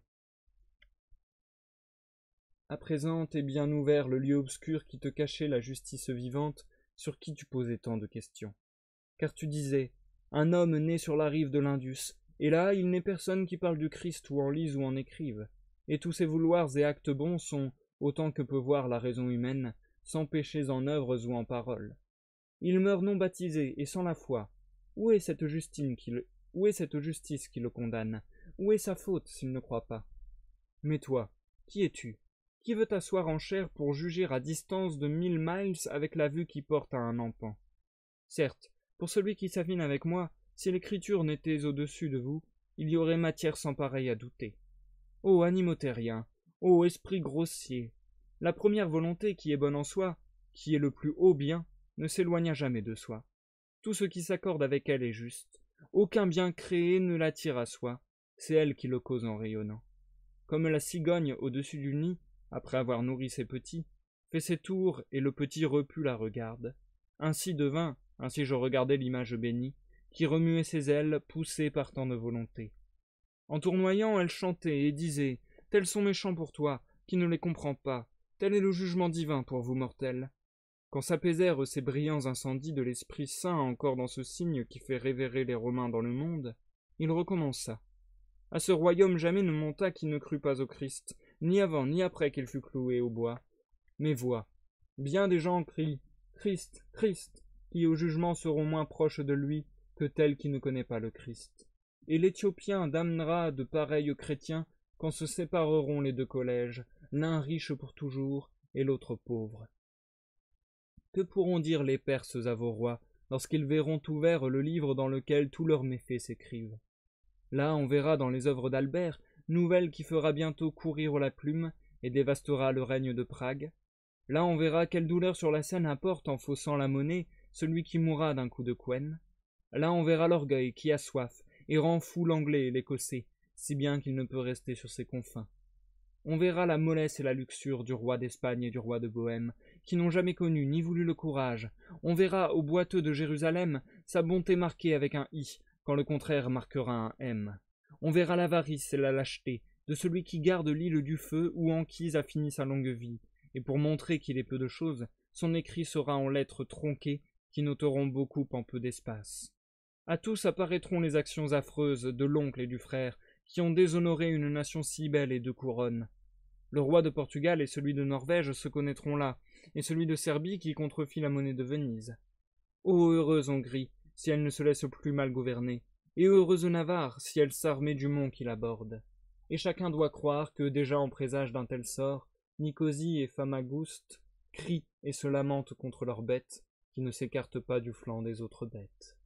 À présent est bien ouvert le lieu obscur qui te cachait la justice vivante, sur qui tu posais tant de questions. Car tu disais, un homme né sur la rive de l'Indus, et là il n'est personne qui parle du Christ ou en lise ou en écrive, et tous ses vouloirs et actes bons sont, autant que peut voir la raison humaine, sans péchés en œuvres ou en paroles. Il meurt non baptisé et sans la foi. Où est cette justice qui le condamne? Où est sa faute s'il ne croit pas? Mais toi, qui es-tu? Qui veut t'asseoir en chair pour juger à distance de 1000 miles avec la vue qui porte à un empan? Certes, pour celui qui s'affine avec moi, si l'écriture n'était au-dessus de vous, il y aurait matière sans pareille à douter. Ô animaux terriens, ô esprit grossier, la première volonté qui est bonne en soi, qui est le plus haut bien, ne s'éloigna jamais de soi. Tout ce qui s'accorde avec elle est juste. Aucun bien créé ne l'attire à soi, c'est elle qui le cause en rayonnant. Comme la cigogne au-dessus du nid, après avoir nourri ses petits, fait ses tours et le petit repu la regarde. Ainsi je regardais l'image bénie, qui remuait ses ailes, poussée par tant de volonté. En tournoyant, elle chantait et disait « Tels sont méchants pour toi, qui ne les comprends pas, tel est le jugement divin pour vous mortels. » Quand s'apaisèrent ces brillants incendies de l'Esprit Saint encore dans ce signe qui fait révérer les Romains dans le monde, il recommença. À ce royaume jamais ne monta qui ne crut pas au Christ, ni avant ni après qu'il fut cloué au bois. Mais vois, bien des gens crient « Christ, Christ !» qui au jugement seront moins proches de lui que tel qui ne connaît pas le Christ. Et l'Éthiopien damnera de pareils chrétiens quand se sépareront les deux collèges, l'un riche pour toujours et l'autre pauvre. Que pourront dire les Perses à vos rois lorsqu'ils verront ouvert le livre dans lequel tous leurs méfaits s'écrivent? Là on verra dans les œuvres d'Albert nouvelle qui fera bientôt courir la plume et dévastera le règne de Prague. Là on verra quelle douleur sur la scène apporte en faussant la monnaie celui qui mourra d'un coup de couenne. Là on verra l'orgueil qui a soif et rend fou l'Anglais et l'Écossais, si bien qu'il ne peut rester sur ses confins. On verra la mollesse et la luxure du roi d'Espagne et du roi de Bohême, qui n'ont jamais connu ni voulu le courage. On verra au boiteux de Jérusalem sa bonté marquée avec un I, quand le contraire marquera un M. On verra l'avarice et la lâcheté de celui qui garde l'île du feu où Anchise a fini sa longue vie, et pour montrer qu'il est peu de choses, son écrit sera en lettres tronquées qui noteront beaucoup en peu d'espace. À tous apparaîtront les actions affreuses de l'oncle et du frère, qui ont déshonoré une nation si belle et de couronne. Le roi de Portugal et celui de Norvège se connaîtront là, et celui de Serbie qui contrefit la monnaie de Venise. Ô heureuse Hongrie, si elle ne se laisse plus mal gouverner, et heureuse Navarre, si elle s'armait du mont qui l'aborde. Et chacun doit croire que, déjà en présage d'un tel sort, Nicosie et Famagouste crient et se lamentent contre leurs bêtes, qui ne s'écartent pas du flanc des autres bêtes.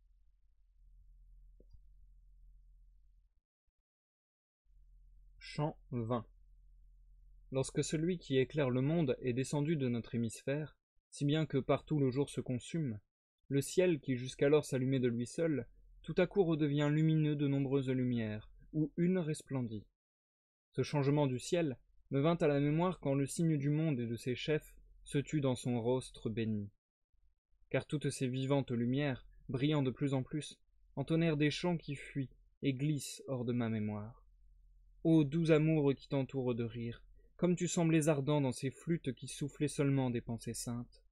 Chant 20. Lorsque celui qui éclaire le monde est descendu de notre hémisphère, si bien que partout le jour se consume, le ciel, qui jusqu'alors s'allumait de lui seul, tout à coup redevient lumineux de nombreuses lumières, où une resplendit. Ce changement du ciel me vint à la mémoire quand le signe du monde et de ses chefs se tut dans son rostre béni. Car toutes ces vivantes lumières, brillant de plus en plus, entonnèrent des chants qui fuient et glissent hors de ma mémoire. Ô doux amour qui t'entoure de rire, comme tu semblais ardent dans ces flûtes qui soufflaient seulement des pensées saintes.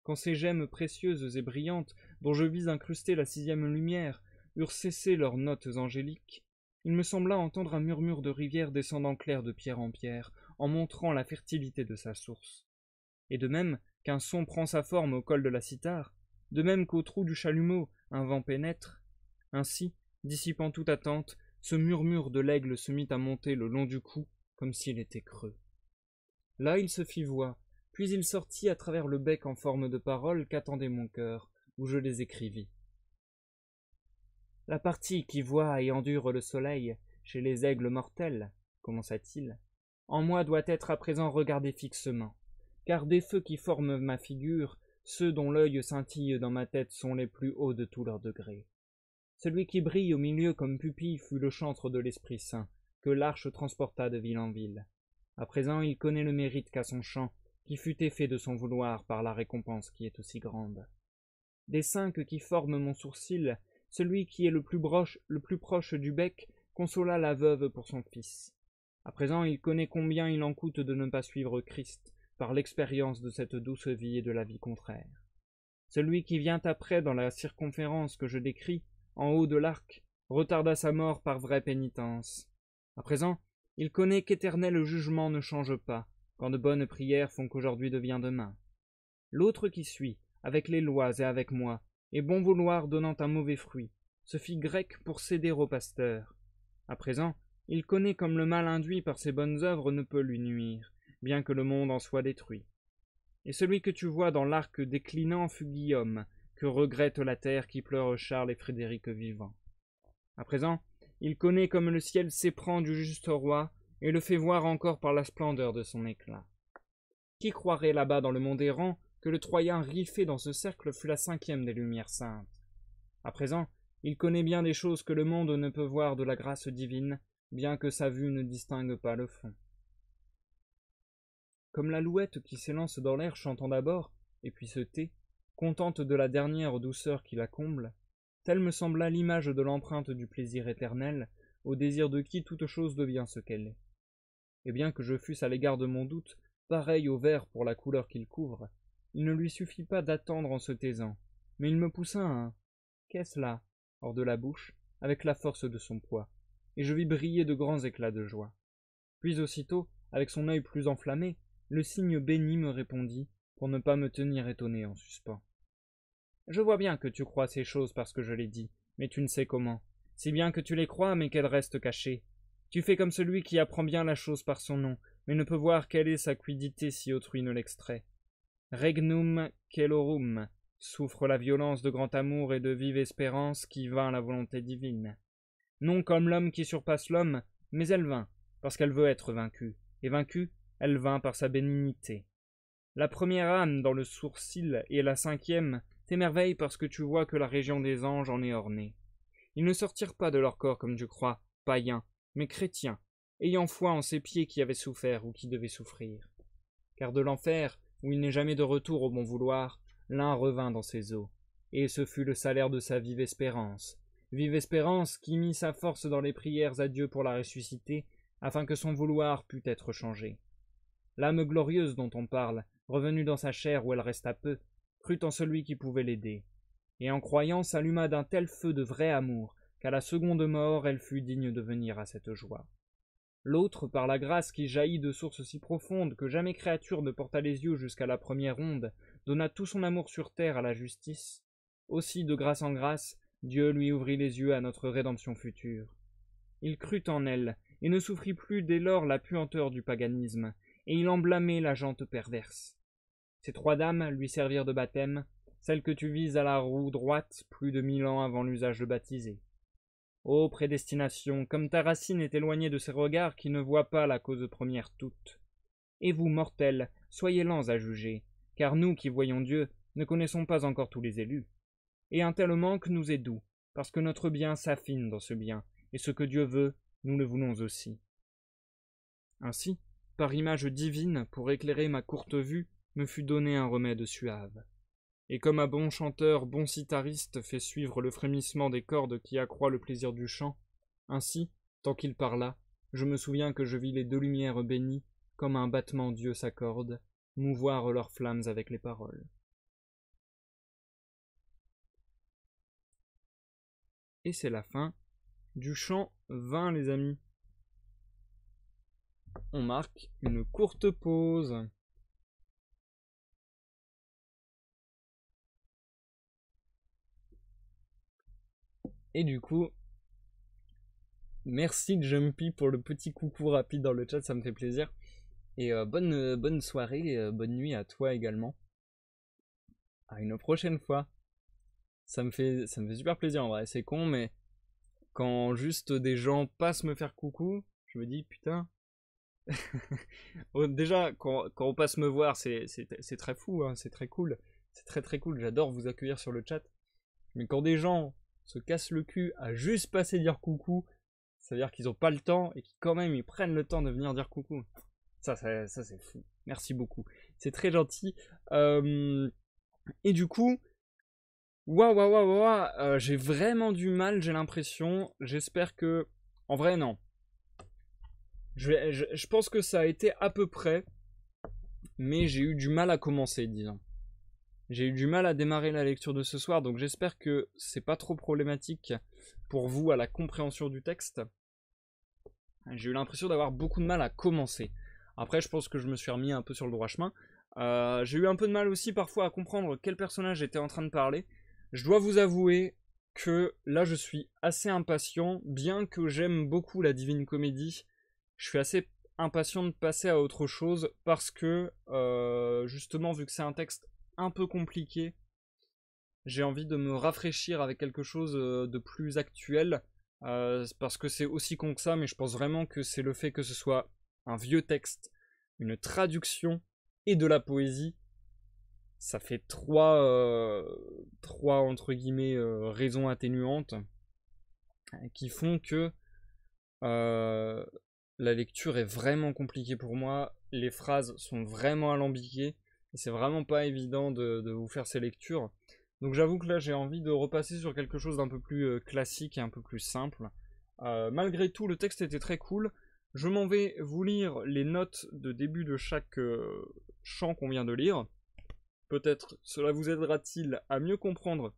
Quand ces gemmes précieuses et brillantes, dont je vis incruster la 6e lumière, eurent cessé leurs notes angéliques, il me sembla entendre un murmure de rivière descendant clair de pierre en pierre, en montrant la fertilité de sa source. Et de même qu'un son prend sa forme au col de la cithare, de même qu'au trou du chalumeau un vent pénètre, ainsi, dissipant toute attente, ce murmure de l'aigle se mit à monter le long du cou, comme s'il était creux. Là il se fit voix, puis il sortit à travers le bec en forme de paroles qu'attendait mon cœur, où je les écrivis. La partie qui voit et endure le soleil, chez les aigles mortels, commença-t-il, en moi doit être à présent regardée fixement, car des feux qui forment ma figure, ceux dont l'œil scintille dans ma tête sont les plus hauts de tous leurs degrés. Celui qui brille au milieu comme pupille fut le chantre de l'Esprit Saint, que l'arche transporta de ville en ville. À présent il connaît le mérite qu'a son chant, qui fut effet de son vouloir par la récompense qui est aussi grande. Des 5 qui forment mon sourcil, celui qui est le plus proche du bec consola la veuve pour son fils. À présent il connaît combien il en coûte de ne pas suivre Christ, par l'expérience de cette douce vie et de la vie contraire. Celui qui vient après dans la circonférence que je décris, en haut de l'arc, retarda sa mort par vraie pénitence. À présent, il connaît qu'éternel jugement ne change pas, quand de bonnes prières font qu'aujourd'hui devient demain. L'autre qui suit, avec les lois et avec moi, et bon vouloir donnant un mauvais fruit, se fit grec pour céder au pasteur. À présent, il connaît comme le mal induit par ses bonnes œuvres ne peut lui nuire, bien que le monde en soit détruit. Et celui que tu vois dans l'arc déclinant fut Guillaume, que regrette la terre qui pleure Charles et Frédéric vivants. À présent, il connaît comme le ciel s'éprend du juste roi et le fait voir encore par la splendeur de son éclat. Qui croirait là-bas dans le monde errant que le Troyen riffé dans ce cercle fut la 5e des lumières saintes? À présent, il connaît bien des choses que le monde ne peut voir de la grâce divine, bien que sa vue ne distingue pas le fond. Comme l'alouette qui s'élance dans l'air chantant d'abord, et puis se tait, contente de la dernière douceur qui la comble, telle me sembla l'image de l'empreinte du plaisir éternel, au désir de qui toute chose devient ce qu'elle est. Et bien que je fusse à l'égard de mon doute, pareil au verre pour la couleur qu'il couvre, il ne lui suffit pas d'attendre en se taisant, mais il me poussa un « Qu'est-ce là ?» hors de la bouche, avec la force de son poids, et je vis briller de grands éclats de joie. Puis aussitôt, avec son œil plus enflammé, le cygne béni me répondit, pour ne pas me tenir étonné en suspens. Je vois bien que tu crois ces choses parce que je les dis, mais tu ne sais comment. Si bien que tu les crois, mais qu'elles restent cachées. Tu fais comme celui qui apprend bien la chose par son nom, mais ne peut voir quelle est sa quiddité si autrui ne l'extrait. Regnum celorum souffre la violence de grand amour et de vive espérance qui vint la volonté divine. Non comme l'homme qui surpasse l'homme, mais elle vint, parce qu'elle veut être vaincue, et vaincue, elle vint par sa bénignité. La première âme dans le sourcil et la cinquième t'émerveillent parce que tu vois que la région des anges en est ornée. Ils ne sortirent pas de leur corps comme tu crois, païens, mais chrétiens, ayant foi en ces pieds qui avaient souffert ou qui devaient souffrir. Car de l'enfer, où il n'est jamais de retour au bon vouloir, l'un revint dans ses eaux, et ce fut le salaire de sa vive espérance qui mit sa force dans les prières à Dieu pour la ressusciter, afin que son vouloir pût être changé. L'âme glorieuse dont on parle, revenue dans sa chair où elle resta peu, crut en celui qui pouvait l'aider, et en croyant s'alluma d'un tel feu de vrai amour, qu'à la seconde mort elle fut digne de venir à cette joie. L'autre, par la grâce qui jaillit de sources si profondes que jamais créature ne porta les yeux jusqu'à la première onde, donna tout son amour sur terre à la justice. Aussi, de grâce en grâce, Dieu lui ouvrit les yeux à notre rédemption future. Il crut en elle, et ne souffrit plus dès lors la puanteur du paganisme, et il en blâmait la gente perverse. Ces trois dames lui servirent de baptême, celles que tu vises à la roue droite plus de 1000 ans avant l'usage de baptiser. Ô prédestination, comme ta racine est éloignée de ces regards qui ne voient pas la cause première toute. Et vous, mortels, soyez lents à juger, car nous qui voyons Dieu ne connaissons pas encore tous les élus. Et un tel manque nous est doux, parce que notre bien s'affine dans ce bien, et ce que Dieu veut, nous le voulons aussi. Ainsi, par image divine, pour éclairer ma courte vue, me fut donné un remède suave. Et comme un bon chanteur, bon sitariste fait suivre le frémissement des cordes qui accroît le plaisir du chant, ainsi, tant qu'il parla, je me souviens que je vis les deux lumières bénies, comme un battement Dieu s'accorde, mouvoir leurs flammes avec les paroles. Et c'est la fin du chant 20, les amis. On marque une courte pause. Et du coup, merci Jumpy pour le petit coucou rapide dans le chat, ça me fait plaisir. Et bonne soirée, bonne nuit à toi également. À une prochaine fois. Ça me fait super plaisir en vrai, c'est con, mais quand juste des gens passent me faire coucou, je me dis putain. Déjà, quand on passe me voir, c'est très fou, hein, c'est très cool. C'est très très cool, j'adore vous accueillir sur le chat. Mais quand des gens se cassent le cul à juste passer dire coucou, ça veut dire qu'ils n'ont pas le temps et qu'ils quand même ils prennent le temps de venir dire coucou. Ça c'est fou. Merci beaucoup. C'est très gentil. Et du coup, j'ai vraiment du mal, j'ai l'impression. J'espère que... En vrai, non. Je pense que ça a été à peu près, mais j'ai eu du mal à commencer, disons. J'ai eu du mal à démarrer la lecture de ce soir, donc j'espère que c'est pas trop problématique pour vous à la compréhension du texte. J'ai eu l'impression d'avoir beaucoup de mal à commencer. Après, je pense que je me suis remis un peu sur le droit chemin. J'ai eu un peu de mal aussi parfois à comprendre quel personnage était en train de parler. Je dois vous avouer que là, je suis assez impatient, bien que j'aime beaucoup la Divine Comédie. Je suis assez impatient de passer à autre chose parce que, justement, vu que c'est un texte un peu compliqué, j'ai envie de me rafraîchir avec quelque chose de plus actuel, parce que c'est aussi con que ça, mais je pense vraiment que c'est le fait que ce soit un vieux texte, une traduction et de la poésie. Ça fait trois entre guillemets raisons atténuantes qui font que Euh, la lecture est vraiment compliquée pour moi. Les phrases sont vraiment alambiquées. Et c'est vraiment pas évident de vous faire ces lectures. Donc j'avoue que là j'ai envie de repasser sur quelque chose d'un peu plus classique et un peu plus simple. Malgré tout, le texte était très cool. Je m'en vais vous lire les notes de début de chaque chant qu'on vient de lire. Peut-être cela vous aidera-t-il à mieux comprendre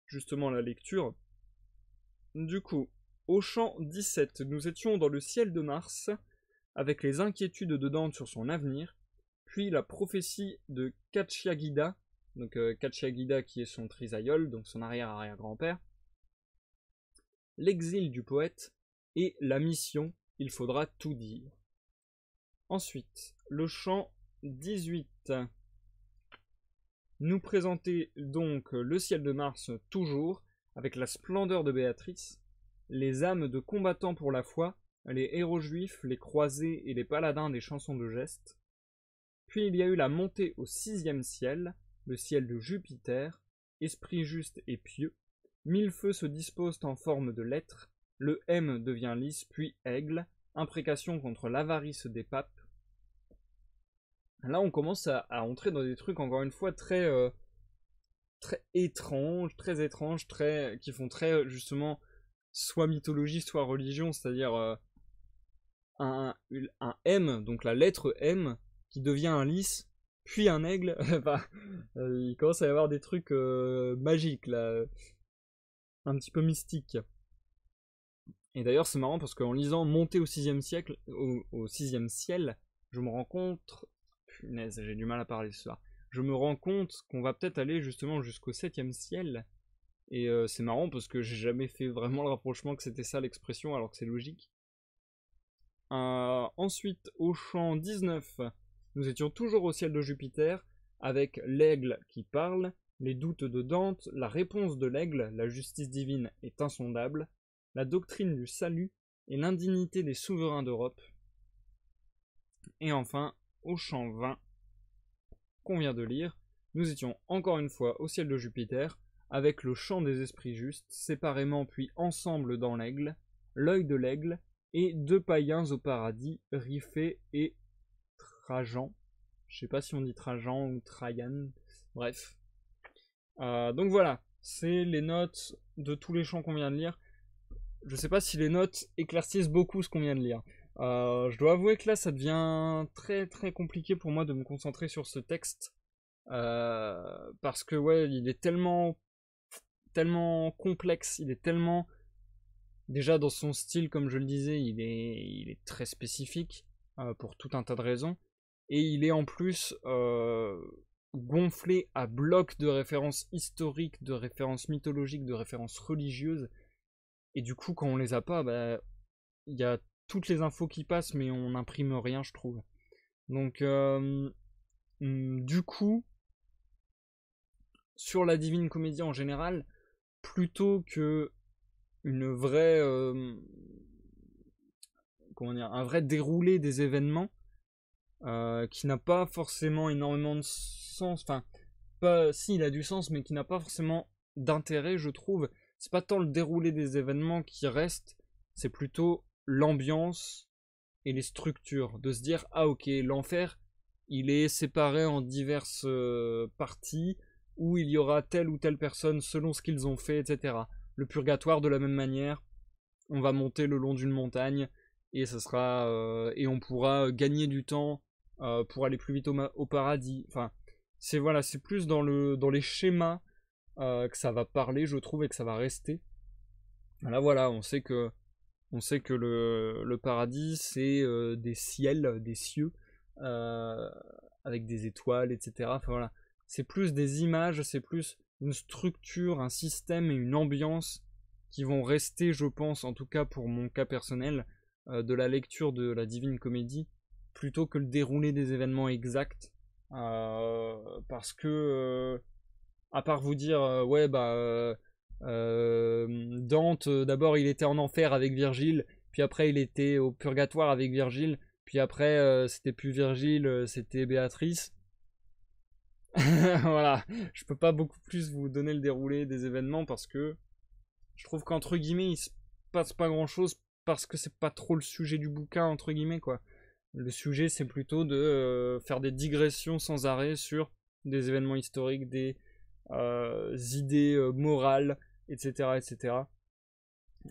justement la lecture. Du coup, au chant 17, nous étions dans le ciel de Mars, avec les inquiétudes de Dante sur son avenir, puis la prophétie de Katyagida, donc Katyagida qui est son trisaïeul, donc son arrière-arrière-grand-père, l'exil du poète et la mission, il faudra tout dire. Ensuite, le chant 18 nous présentait donc le ciel de Mars toujours, avec la splendeur de Béatrice, les âmes de combattants pour la foi, les héros juifs, les croisés et les paladins des chansons de gestes. Puis il y a eu la montée au 6e ciel, le ciel de Jupiter, esprit juste et pieux. 1000 feux se disposent en forme de lettres, le M devient lys puis aigle, imprécation contre l'avarice des papes. Là on commence à entrer dans des trucs encore une fois très étranges, qui font très justement soit mythologie, soit religion, c'est-à-dire un M, donc la lettre M, qui devient un lys, puis un aigle. Enfin, il commence à y avoir des trucs magiques là, un petit peu mystiques. Et d'ailleurs c'est marrant parce qu'en lisant Monter au 6e siècle, au 6e ciel, je me rends compte, punaise, j'ai du mal à parler ce soir, je me rends compte qu'on va peut-être aller justement jusqu'au 7e ciel. Et c'est marrant parce que j'ai jamais fait vraiment le rapprochement que c'était ça l'expression alors que c'est logique. Ensuite, au chant 19, nous étions toujours au ciel de Jupiter, avec l'aigle qui parle, les doutes de Dante, la réponse de l'aigle, la justice divine est insondable, la doctrine du salut et l'indignité des souverains d'Europe. Et enfin, au chant 20, qu'on vient de lire, nous étions encore une fois au ciel de Jupiter, avec le chant des esprits justes, séparément puis ensemble dans l'aigle, l'œil de l'aigle, et 2 païens au paradis, Riphée et Trajan. Je sais pas si on dit Trajan ou Trajan, bref. Donc voilà, c'est les notes de tous les chants qu'on vient de lire. Je sais pas si les notes éclaircissent beaucoup ce qu'on vient de lire. Je dois avouer que là ça devient très très compliqué pour moi de me concentrer sur ce texte. Parce que ouais, il est tellement complexe, il est tellement... Déjà dans son style, comme je le disais, il est très spécifique pour tout un tas de raisons. Et il est en plus gonflé à blocs de références historiques, de références mythologiques, de références religieuses. Et du coup, quand on les a pas, bah, il y a toutes les infos qui passent, mais on n'imprime rien, je trouve. Donc, du coup, sur la Divine Comédie en général, plutôt que une vraie un vrai déroulé des événements qui n'a pas forcément énormément de sens, enfin pas si il a du sens mais qui n'a pas forcément d'intérêt, je trouve. C'est pas tant le déroulé des événements qui reste, c'est plutôt l'ambiance et les structures, de se dire ah ok, l'enfer il est séparé en diverses parties où il y aura telle ou telle personne selon ce qu'ils ont fait, etc. Le purgatoire de la même manière, on va monter le long d'une montagne et ça sera et on pourra gagner du temps pour aller plus vite au paradis. Enfin, c'est voilà, c'est plus dans les schémas que ça va parler, je trouve, et que ça va rester. Là voilà, on sait que le paradis c'est des ciels, des cieux avec des étoiles, etc. Enfin voilà, c'est plus des images, c'est plus une structure, un système et une ambiance qui vont rester, je pense, en tout cas pour mon cas personnel, de la lecture de la Divine Comédie, plutôt que le déroulé des événements exacts. Parce que, à part vous dire, ouais, bah, Dante, d'abord il était en enfer avec Virgile, puis après il était au purgatoire avec Virgile, puis après c'était plus Virgile, c'était Béatrice. Voilà, je peux pas beaucoup plus vous donner le déroulé des événements parce que je trouve qu'entre guillemets il se passe pas grand chose parce que c'est pas trop le sujet du bouquin, entre guillemets, quoi. Le sujet, c'est plutôt de faire des digressions sans arrêt sur des événements historiques, des idées morales, etc., etc.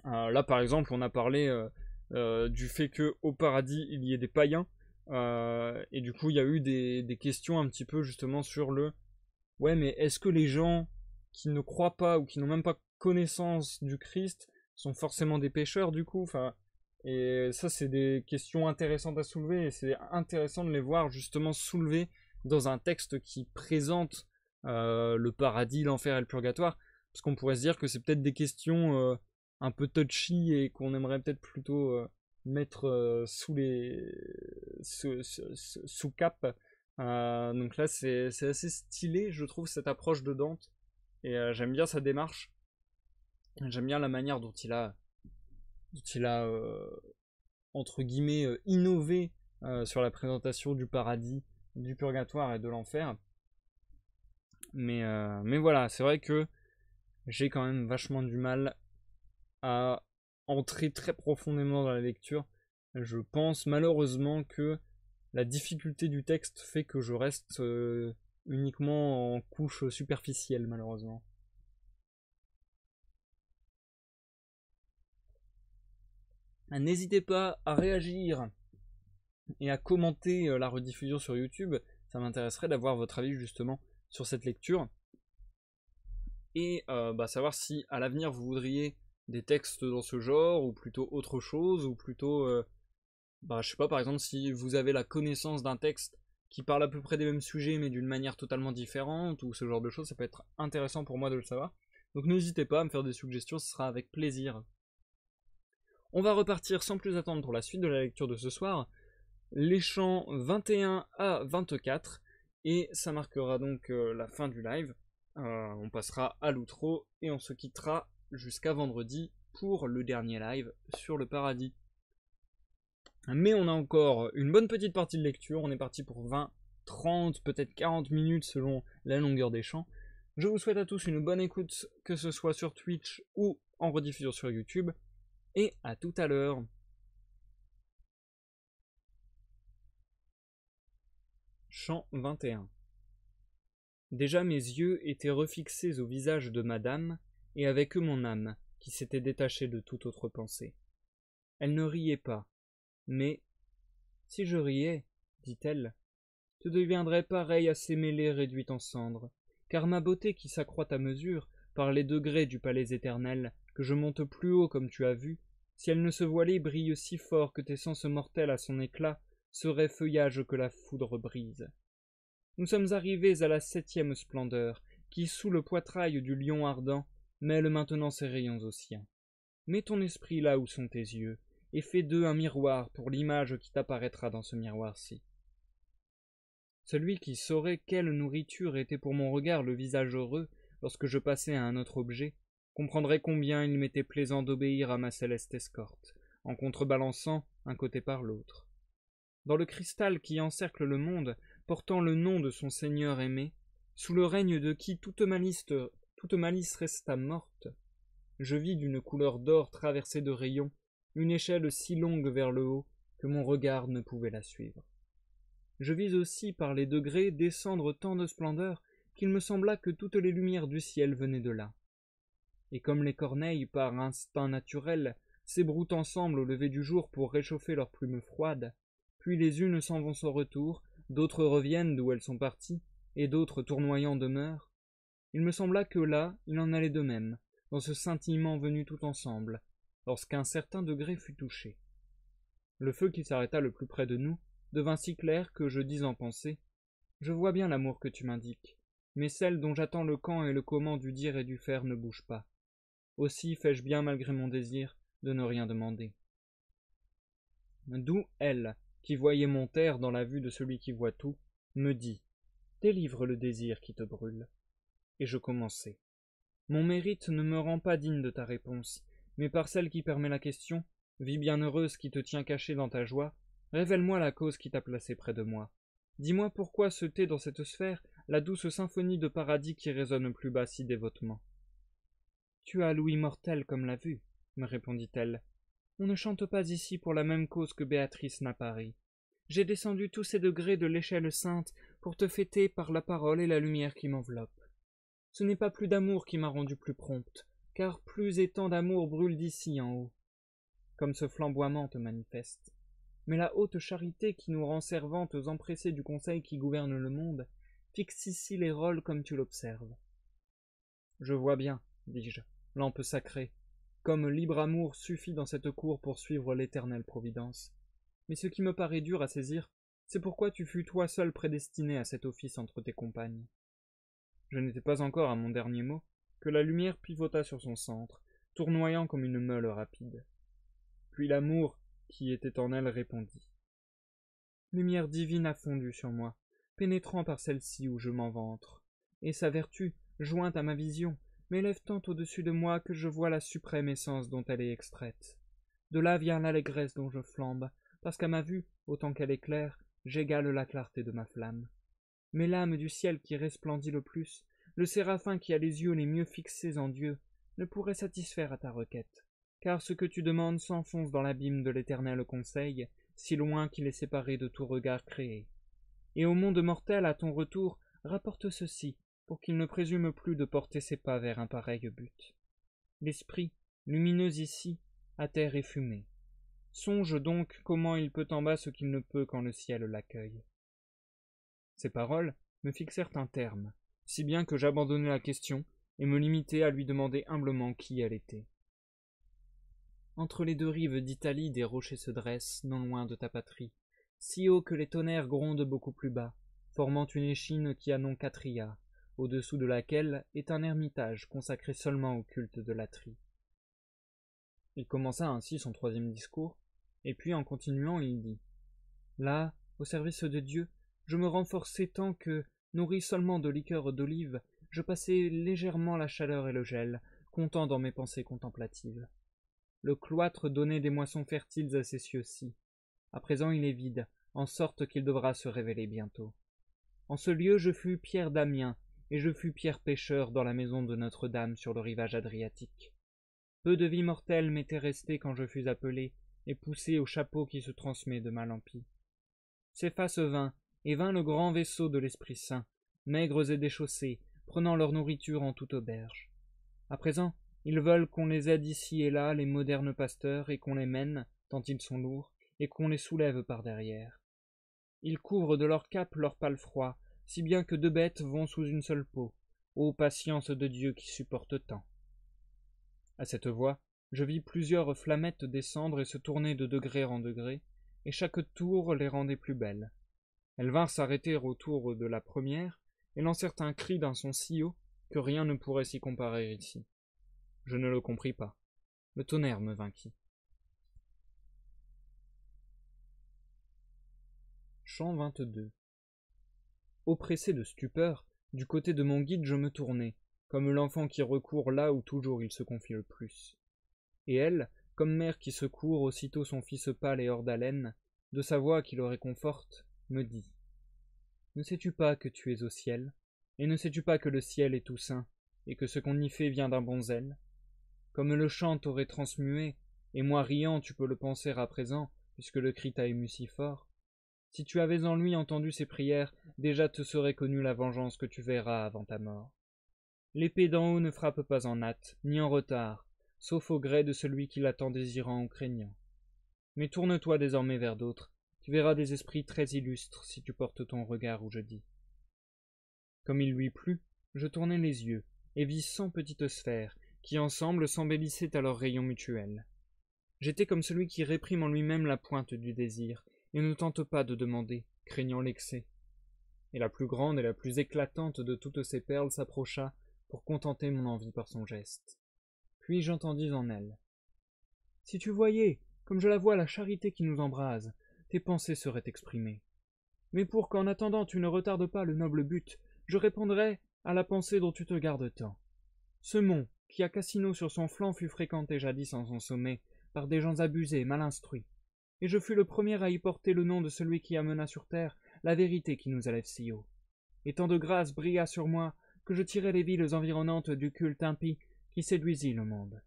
Là, par exemple, on a parlé du fait que au paradis, il y ait des païens. Et du coup, il y a eu des questions un petit peu justement sur le ouais, mais est-ce que les gens qui ne croient pas ou qui n'ont même pas connaissance du Christ sont forcément des pécheurs du coup? Enfin, et ça, c'est des questions intéressantes à soulever et c'est intéressant de les voir justement soulevées dans un texte qui présente le paradis, l'enfer et le purgatoire. Parce qu'on pourrait se dire que c'est peut-être des questions un peu touchy et qu'on aimerait peut-être plutôt mettre sous cap. Donc là, c'est assez stylé, je trouve, cette approche de Dante. Et j'aime bien sa démarche. J'aime bien la manière dont il a entre guillemets, innové sur la présentation du paradis, du purgatoire et de l'enfer. Mais voilà, c'est vrai que j'ai quand même vachement du mal à entrer très profondément dans la lecture. Je pense malheureusement que la difficulté du texte fait que je reste uniquement en couche superficielle, malheureusement. N'hésitez pas à réagir et à commenter la rediffusion sur YouTube. Ça m'intéresserait d'avoir votre avis justement sur cette lecture. Et savoir si à l'avenir vous voudriez des textes dans ce genre, ou plutôt autre chose, ou plutôt, je sais pas, par exemple, si vous avez la connaissance d'un texte qui parle à peu près des mêmes sujets, mais d'une manière totalement différente, ou ce genre de choses, ça peut être intéressant pour moi de le savoir. Donc n'hésitez pas à me faire des suggestions, ce sera avec plaisir. On va repartir sans plus attendre pour la suite de la lecture de ce soir, les chants 21 à 24, et ça marquera donc la fin du live. On passera à l'outro, et on se quittera jusqu'à vendredi pour le dernier live sur le paradis. Mais on a encore une bonne petite partie de lecture, on est parti pour 20, 30, peut-être 40 minutes selon la longueur des chants. Je vous souhaite à tous une bonne écoute, que ce soit sur Twitch ou en rediffusion sur YouTube, et à tout à l'heure. Chant 21. Déjà mes yeux étaient refixés au visage de madame, et avec eux mon âme, qui s'était détachée de toute autre pensée. Elle ne riait pas, mais si je riais, dit-elle, tu deviendrais pareil à ces mêlées réduites en cendres, car ma beauté qui s'accroît à mesure, par les degrés du palais éternel, que je monte plus haut comme tu as vu, si elle ne se voilait, brille si fort que tes sens mortels à son éclat seraient feuillage que la foudre brise. Nous sommes arrivés à la 7e splendeur, qui, sous le poitrail du lion ardent, mêle maintenant ses rayons aux siens. Mets ton esprit là où sont tes yeux, et fais d'eux un miroir pour l'image qui t'apparaîtra dans ce miroir-ci. Celui qui saurait quelle nourriture était pour mon regard le visage heureux lorsque je passais à un autre objet, comprendrait combien il m'était plaisant d'obéir à ma céleste escorte, en contrebalançant un côté par l'autre. Dans le cristal qui encercle le monde, portant le nom de son Seigneur aimé, sous le règne de qui toute malice resta morte, je vis d'une couleur d'or traversée de rayons une échelle si longue vers le haut que mon regard ne pouvait la suivre. Je vis aussi par les degrés descendre tant de splendeur qu'il me sembla que toutes les lumières du ciel venaient de là. Et comme les corneilles, par instinct naturel, s'ébroutent ensemble au lever du jour pour réchauffer leurs plumes froides, puis les unes s'en vont sans retour, d'autres reviennent d'où elles sont parties, et d'autres tournoyant demeurent, il me sembla que là, il en allait de même, dans ce scintillement venu tout ensemble, lorsqu'un certain degré fut touché. Le feu qui s'arrêta le plus près de nous devint si clair que je dis en pensée « Je vois bien l'amour que tu m'indiques, mais celle dont j'attends le quand et le comment du dire et du faire ne bouge pas. Aussi fais-je bien malgré mon désir de ne rien demander. » D'où elle, qui voyait mon terre dans la vue de celui qui voit tout, me dit « Délivre le désir qui te brûle. » Et je commençai. Mon mérite ne me rend pas digne de ta réponse, mais par celle qui permet la question, vie bienheureuse qui te tient cachée dans ta joie, révèle-moi la cause qui t'a placé près de moi. Dis-moi pourquoi se tait dans cette sphère la douce symphonie de paradis qui résonne plus bas si dévotement. Tu as l'ouïe mortelle comme la vue, me répondit-elle, on ne chante pas ici pour la même cause que Béatrice n'a pari. J'ai descendu tous ces degrés de l'échelle sainte pour te fêter par la parole et la lumière qui m'enveloppe. Ce n'est pas plus d'amour qui m'a rendu plus prompte, car plus et tant d'amour brûle d'ici en haut. Comme ce flamboiement te manifeste. Mais la haute charité qui nous rend servantes empressées du conseil qui gouverne le monde, fixe ici les rôles comme tu l'observes. Je vois bien, dis-je, lampe sacrée, comme libre amour suffit dans cette cour pour suivre l'éternelle providence. Mais ce qui me paraît dur à saisir, c'est pourquoi tu fus toi seul prédestiné à cet office entre tes compagnes. Je n'étais pas encore à mon dernier mot, que la lumière pivota sur son centre, tournoyant comme une meule rapide. Puis l'amour qui était en elle répondit. Lumière divine a fondu sur moi, pénétrant par celle-ci où je m'enventre, et sa vertu, jointe à ma vision, m'élève tant au-dessus de moi que je vois la suprême essence dont elle est extraite. De là vient l'allégresse dont je flambe, parce qu'à ma vue, autant qu'elle éclaire, j'égale la clarté de ma flamme. Mais l'âme du ciel qui resplendit le plus, le séraphin qui a les yeux les mieux fixés en Dieu, ne pourrait satisfaire à ta requête, car ce que tu demandes s'enfonce dans l'abîme de l'éternel conseil, si loin qu'il est séparé de tout regard créé. Et au monde mortel, à ton retour, rapporte ceci, pour qu'il ne présume plus de porter ses pas vers un pareil but. L'esprit, lumineux ici, à terre est fumé. Songe donc comment il peut en bas ce qu'il ne peut quand le ciel l'accueille. Ces paroles me fixèrent un terme, si bien que j'abandonnai la question et me limitai à lui demander humblement qui elle était. Entre les deux rives d'Italie des rochers se dressent, non loin de ta patrie, si haut que les tonnerres grondent beaucoup plus bas, formant une échine qui a nom Catria, au-dessous de laquelle est un ermitage consacré seulement au culte de l'Atrie. Il commença ainsi son troisième discours, et puis en continuant il dit « Là, au service de Dieu, je me renforçai tant que, nourri seulement de liqueur d'olive, je passai légèrement la chaleur et le gel, comptant dans mes pensées contemplatives. Le cloître donnait des moissons fertiles à ces cieux-ci. À présent il est vide, en sorte qu'il devra se révéler bientôt. En ce lieu je fus Pierre d'Amiens, et je fus Pierre pêcheur dans la maison de Notre-Dame sur le rivage adriatique. Peu de vie mortelle m'était restée quand je fus appelé et poussé au chapeau qui se transmet de mal en pis. Ces faces vint, et vint le grand vaisseau de l'Esprit Saint, maigres et déchaussés, prenant leur nourriture en toute auberge. À présent, ils veulent qu'on les aide ici et là, les modernes pasteurs, et qu'on les mène, tant ils sont lourds, et qu'on les soulève par derrière. Ils couvrent de leur cape leur pâle froid, si bien que deux bêtes vont sous une seule peau. Ô patience de Dieu qui supporte tant. À cette voix, je vis plusieurs flammettes descendre et se tourner de degré en degré, et chaque tour les rendait plus belles. Elles vinrent s'arrêter autour de la première, et lancèrent un cri d'un son si haut que rien ne pourrait s'y comparer ici. Je ne le compris pas. Le tonnerre me vainquit. Chant 22. Oppressé de stupeur, du côté de mon guide je me tournai, comme l'enfant qui recourt là où toujours il se confie le plus. Et elle, comme mère qui secourt aussitôt son fils pâle et hors d'haleine, de sa voix qui le réconforte, me dit « Ne sais-tu pas que tu es au ciel, et ne sais-tu pas que le ciel est tout saint, et que ce qu'on y fait vient d'un bon zèle? Comme le chant t'aurait transmué, et moi riant tu peux le penser à présent, puisque le cri t'a ému si fort. Si tu avais en lui entendu ses prières, déjà te serait connue la vengeance que tu verras avant ta mort. L'épée d'en haut ne frappe pas en hâte, ni en retard, sauf au gré de celui qui l'attend désirant ou craignant. Mais tourne-toi désormais vers d'autres, tu verras des esprits très illustres si tu portes ton regard où je dis. » Comme il lui plut, je tournai les yeux, et vis 100 petites sphères, qui ensemble s'embellissaient à leurs rayons mutuels. J'étais comme celui qui réprime en lui-même la pointe du désir, et ne tente pas de demander, craignant l'excès. Et la plus grande et la plus éclatante de toutes ces perles s'approcha pour contenter mon envie par son geste. Puis j'entendis en elle. « Si tu voyais, comme je la vois, la charité qui nous embrase, tes pensées seraient exprimées. Mais pour qu'en attendant tu ne retardes pas le noble but, je répondrai à la pensée dont tu te gardes tant. Ce mont, qui a Cassino sur son flanc, fut fréquenté jadis en son sommet par des gens abusés, mal instruits, et je fus le premier à y porter le nom de celui qui amena sur terre la vérité qui nous élève si haut. Et tant de grâce brilla sur moi que je tirai les villes environnantes du culte impie qui séduisit le monde.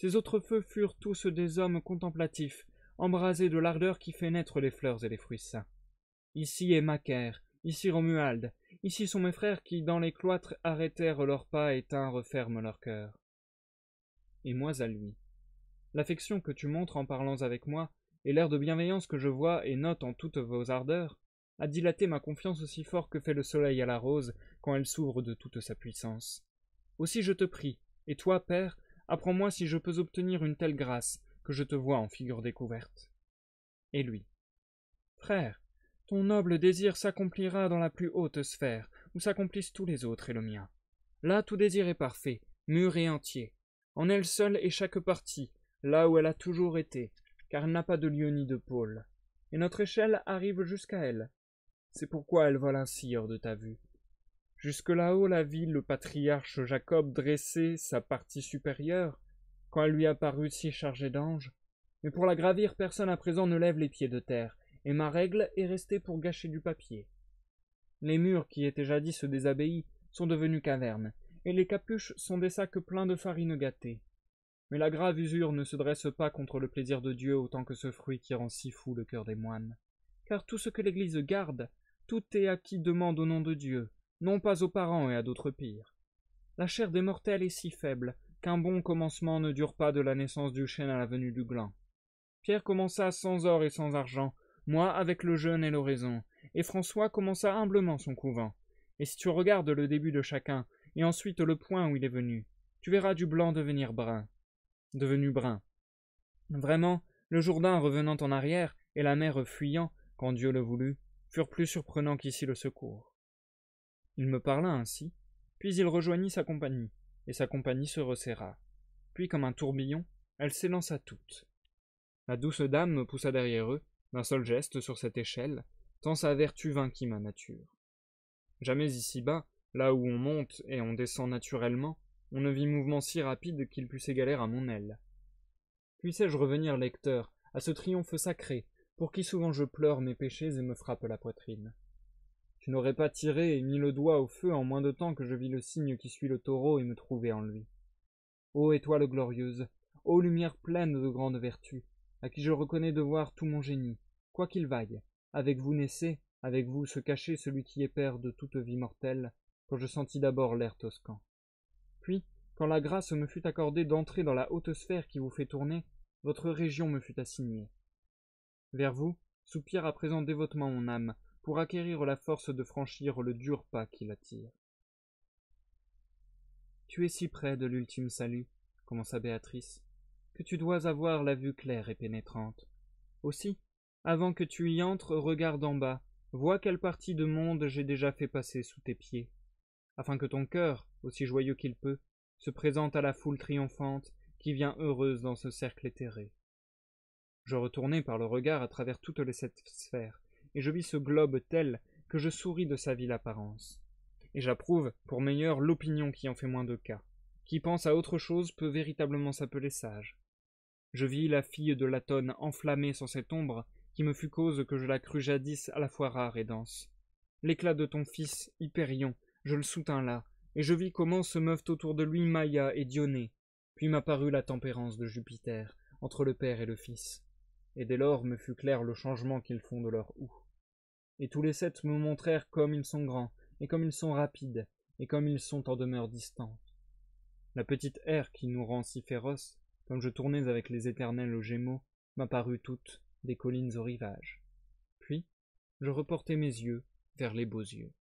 Ces autres feux furent tous des hommes contemplatifs, embrasés de l'ardeur qui fait naître les fleurs et les fruits sains. Ici est Macaire, ici Romuald, ici sont mes frères qui, dans les cloîtres, arrêtèrent leurs pas et tinrent ferme leur cœur. Et moi à lui. L'affection que tu montres en parlant avec moi, et l'air de bienveillance que je vois et note en toutes vos ardeurs, a dilaté ma confiance aussi fort que fait le soleil à la rose quand elle s'ouvre de toute sa puissance. Aussi je te prie, et toi, père, apprends-moi si je peux obtenir une telle grâce, que je te vois en figure découverte. Et lui. Frère, ton noble désir s'accomplira dans la plus haute sphère, où s'accomplissent tous les autres et le mien. Là tout désir est parfait, mûr et entier. En elle seule est chaque partie, là où elle a toujours été, car elle n'a pas de lieu ni de pôle. Et notre échelle arrive jusqu'à elle. C'est pourquoi elle vole ainsi hors de ta vue. Jusque là-haut la vit le patriarche Jacob dresser sa partie supérieure, quand elle lui apparut si chargée d'anges. Mais pour la gravir, personne à présent ne lève les pieds de terre, et ma règle est restée pour gâcher du papier. Les murs qui étaient jadis des abbayes sont devenus cavernes, et les capuches sont des sacs pleins de farine gâtée. Mais la grave usure ne se dresse pas contre le plaisir de Dieu autant que ce fruit qui rend si fou le cœur des moines. Car tout ce que l'Église garde, tout est à qui demande au nom de Dieu, non pas aux parents et à d'autres pires. La chair des mortels est si faible qu'un bon commencement ne dure pas de la naissance du chêne à la venue du gland. Pierre commença sans or et sans argent, moi avec le jeûne et l'oraison, et François commença humblement son couvent. Et si tu regardes le début de chacun, et ensuite le point où il est venu, tu verras du blanc devenu brun. Vraiment, le Jourdain revenant en arrière, et la mer fuyant, quand Dieu le voulut, furent plus surprenants qu'ici le secours. Il me parla ainsi, puis il rejoignit sa compagnie, et sa compagnie se resserra. Puis, comme un tourbillon, elle s'élança toute. La douce dame me poussa derrière eux, d'un seul geste sur cette échelle, tant sa vertu vainquit ma nature. Jamais ici-bas, là où on monte et on descend naturellement, on ne vit mouvement si rapide qu'il pût s'égaler à mon aile. Puissais-je revenir, lecteur, à ce triomphe sacré, pour qui souvent je pleure mes péchés et me frappe la poitrine. Tu n'aurais pas tiré et mis le doigt au feu en moins de temps que je vis le signe qui suit le taureau et me trouvai en lui. Ô étoile glorieuse, ô lumière pleine de grande vertu, à qui je reconnais devoir tout mon génie, quoi qu'il vaille, avec vous naissez, avec vous se cachait celui qui est père de toute vie mortelle, quand je sentis d'abord l'air toscan. Puis, quand la grâce me fut accordée d'entrer dans la haute sphère qui vous fait tourner, votre région me fut assignée. Vers vous, soupire à présent dévotement mon âme, pour acquérir la force de franchir le dur pas qui l'attire. Tu es si près de l'ultime salut, commença Béatrice, que tu dois avoir la vue claire et pénétrante. Aussi, avant que tu y entres, regarde en bas, vois quelle partie de monde j'ai déjà fait passer sous tes pieds, afin que ton cœur, aussi joyeux qu'il peut, se présente à la foule triomphante qui vient heureuse dans ce cercle éthéré. Je retournai par le regard à travers toutes les sept sphères, et je vis ce globe tel que je souris de sa vile apparence. Et j'approuve, pour meilleur, l'opinion qui en fait moins de cas. Qui pense à autre chose peut véritablement s'appeler sage. Je vis la fille de Latone enflammée sans cette ombre, qui me fut cause que je la crus jadis à la fois rare et dense. L'éclat de ton fils, Hyperion, je le soutins là, et je vis comment se meuvent autour de lui Maïa et Dionée. Puis m'apparut la tempérance de Jupiter, entre le Père et le Fils. Et dès lors me fut clair le changement qu'ils font de leur houx. Et tous les sept me montrèrent comme ils sont grands, et comme ils sont rapides, et comme ils sont en demeure distante. La petite ère qui nous rend si féroces, comme je tournais avec les éternels Gémeaux, m'apparut toute, des collines au rivage. Puis, je reportai mes yeux vers les beaux yeux.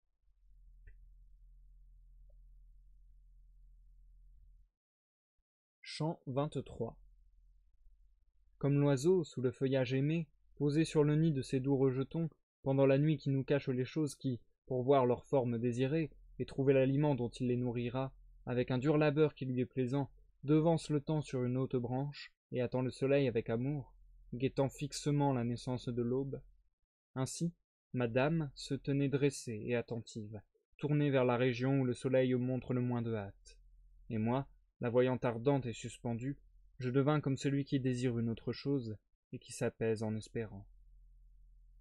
Chant 23. Comme l'oiseau, sous le feuillage aimé, posé sur le nid de ses doux rejetons, pendant la nuit qui nous cache les choses qui, pour voir leur forme désirée, et trouver l'aliment dont il les nourrira, avec un dur labeur qui lui est plaisant, devance le temps sur une haute branche, et attend le soleil avec amour, guettant fixement la naissance de l'aube. Ainsi, madame se tenait dressée et attentive, tournée vers la région où le soleil montre le moins de hâte. Et moi, la voyant ardente et suspendue, je devins comme celui qui désire une autre chose, et qui s'apaise en espérant.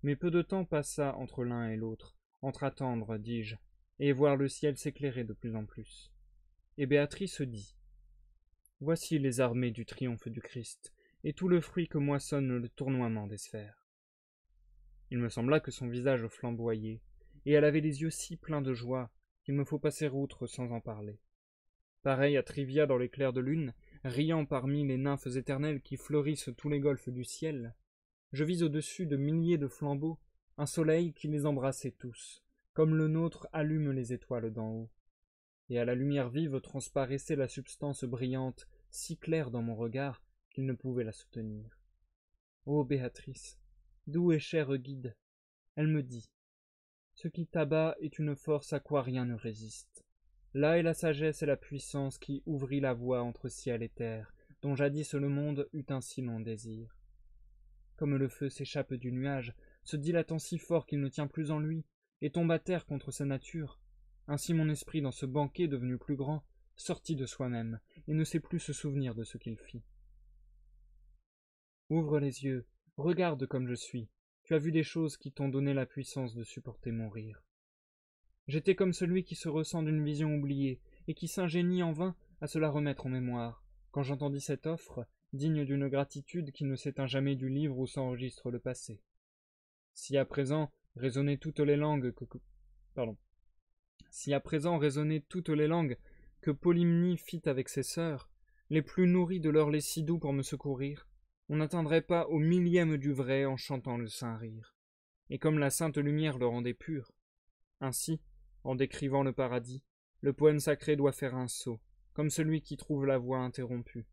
Mais peu de temps passa entre l'un et l'autre, entre attendre, dis-je, et voir le ciel s'éclairer de plus en plus. Et Béatrice dit Voici les armées du triomphe du Christ, et tout le fruit que moissonne le tournoiement des sphères. Il me sembla que son visage flamboyait, et elle avait les yeux si pleins de joie qu'il me faut passer outre sans en parler. Pareil à Trivia dans l'éclair de lune, riant parmi les nymphes éternelles qui fleurissent tous les golfes du ciel, je vis au-dessus de milliers de flambeaux un soleil qui les embrassait tous, comme le nôtre allume les étoiles d'en haut. Et à la lumière vive transparaissait la substance brillante, si claire dans mon regard qu'il ne pouvait la soutenir. Ô Béatrice, doux et cher guide, elle me dit, ce qui t'abat est une force à quoi rien ne résiste. Là est la sagesse et la puissance qui ouvrit la voie entre ciel et terre, dont jadis le monde eut un si long désir. Comme le feu s'échappe du nuage, se dilatant si fort qu'il ne tient plus en lui, et tombe à terre contre sa nature, ainsi mon esprit dans ce banquet devenu plus grand, sortit de soi-même, et ne sait plus se souvenir de ce qu'il fit. Ouvre les yeux, regarde comme je suis, tu as vu des choses qui t'ont donné la puissance de supporter mon rire. J'étais comme celui qui se ressent d'une vision oubliée, et qui s'ingénie en vain à se la remettre en mémoire, quand j'entendis cette offre, digne d'une gratitude qui ne s'éteint jamais du livre où s'enregistre le passé. Si à présent résonnaient toutes les langues que Polymnie fit avec ses sœurs, les plus nourries de leur lait si doux pour me secourir, on n'atteindrait pas au millième du vrai en chantant le saint rire. Et comme la sainte lumière le rendait pur, ainsi, en décrivant le paradis, le poème sacré doit faire un saut, comme celui qui trouve la voie interrompue.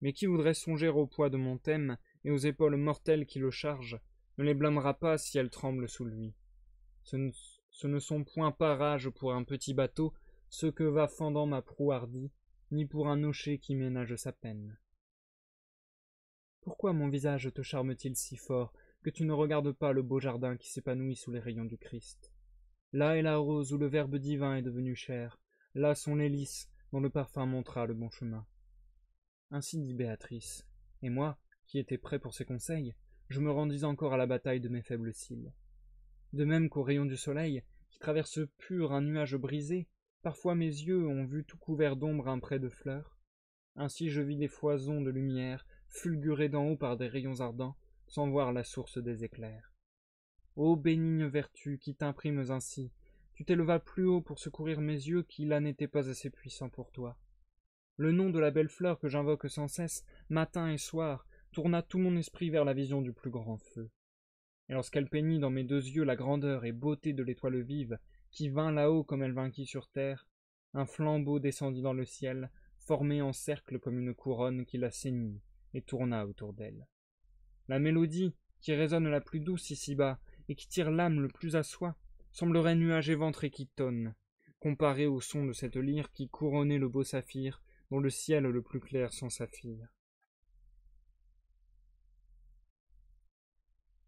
Mais qui voudrait songer au poids de mon thème et aux épaules mortelles qui le chargent, ne les blâmera pas si elles tremblent sous lui. Ce ne sont point parages pour un petit bateau, ce que va fendant ma proue hardie, ni pour un nocher qui ménage sa peine. Pourquoi mon visage te charme-t-il si fort que tu ne regardes pas le beau jardin qui s'épanouit sous les rayons du Christ? Là est la rose où le Verbe divin est devenu chair, là sont les lys dont le parfum montra le bon chemin. Ainsi dit Béatrice, et moi, qui étais prêt pour ses conseils, je me rendis encore à la bataille de mes faibles cils. De même qu'aux rayons du soleil, qui traverse pur un nuage brisé, parfois mes yeux ont vu tout couvert d'ombre un pré de fleurs, ainsi je vis des foisons de lumière fulgurer d'en haut par des rayons ardents, sans voir la source des éclairs. Ô bénigne vertu qui t'imprimes ainsi, tu t'élevas plus haut pour secourir mes yeux qui là n'étaient pas assez puissants pour toi. Le nom de la belle fleur que j'invoque sans cesse, matin et soir, tourna tout mon esprit vers la vision du plus grand feu. Et lorsqu'elle peignit dans mes deux yeux la grandeur et beauté de l'étoile vive, qui vint là-haut comme elle vainquit sur terre, un flambeau descendit dans le ciel, formé en cercle comme une couronne qui la ceignit et tourna autour d'elle. La mélodie, qui résonne la plus douce ici-bas, et qui tire l'âme le plus à soi, semblerait nuage éventré qui tonne, comparé au son de cette lyre qui couronnait le beau saphir, dont le ciel le plus clair sans saphir.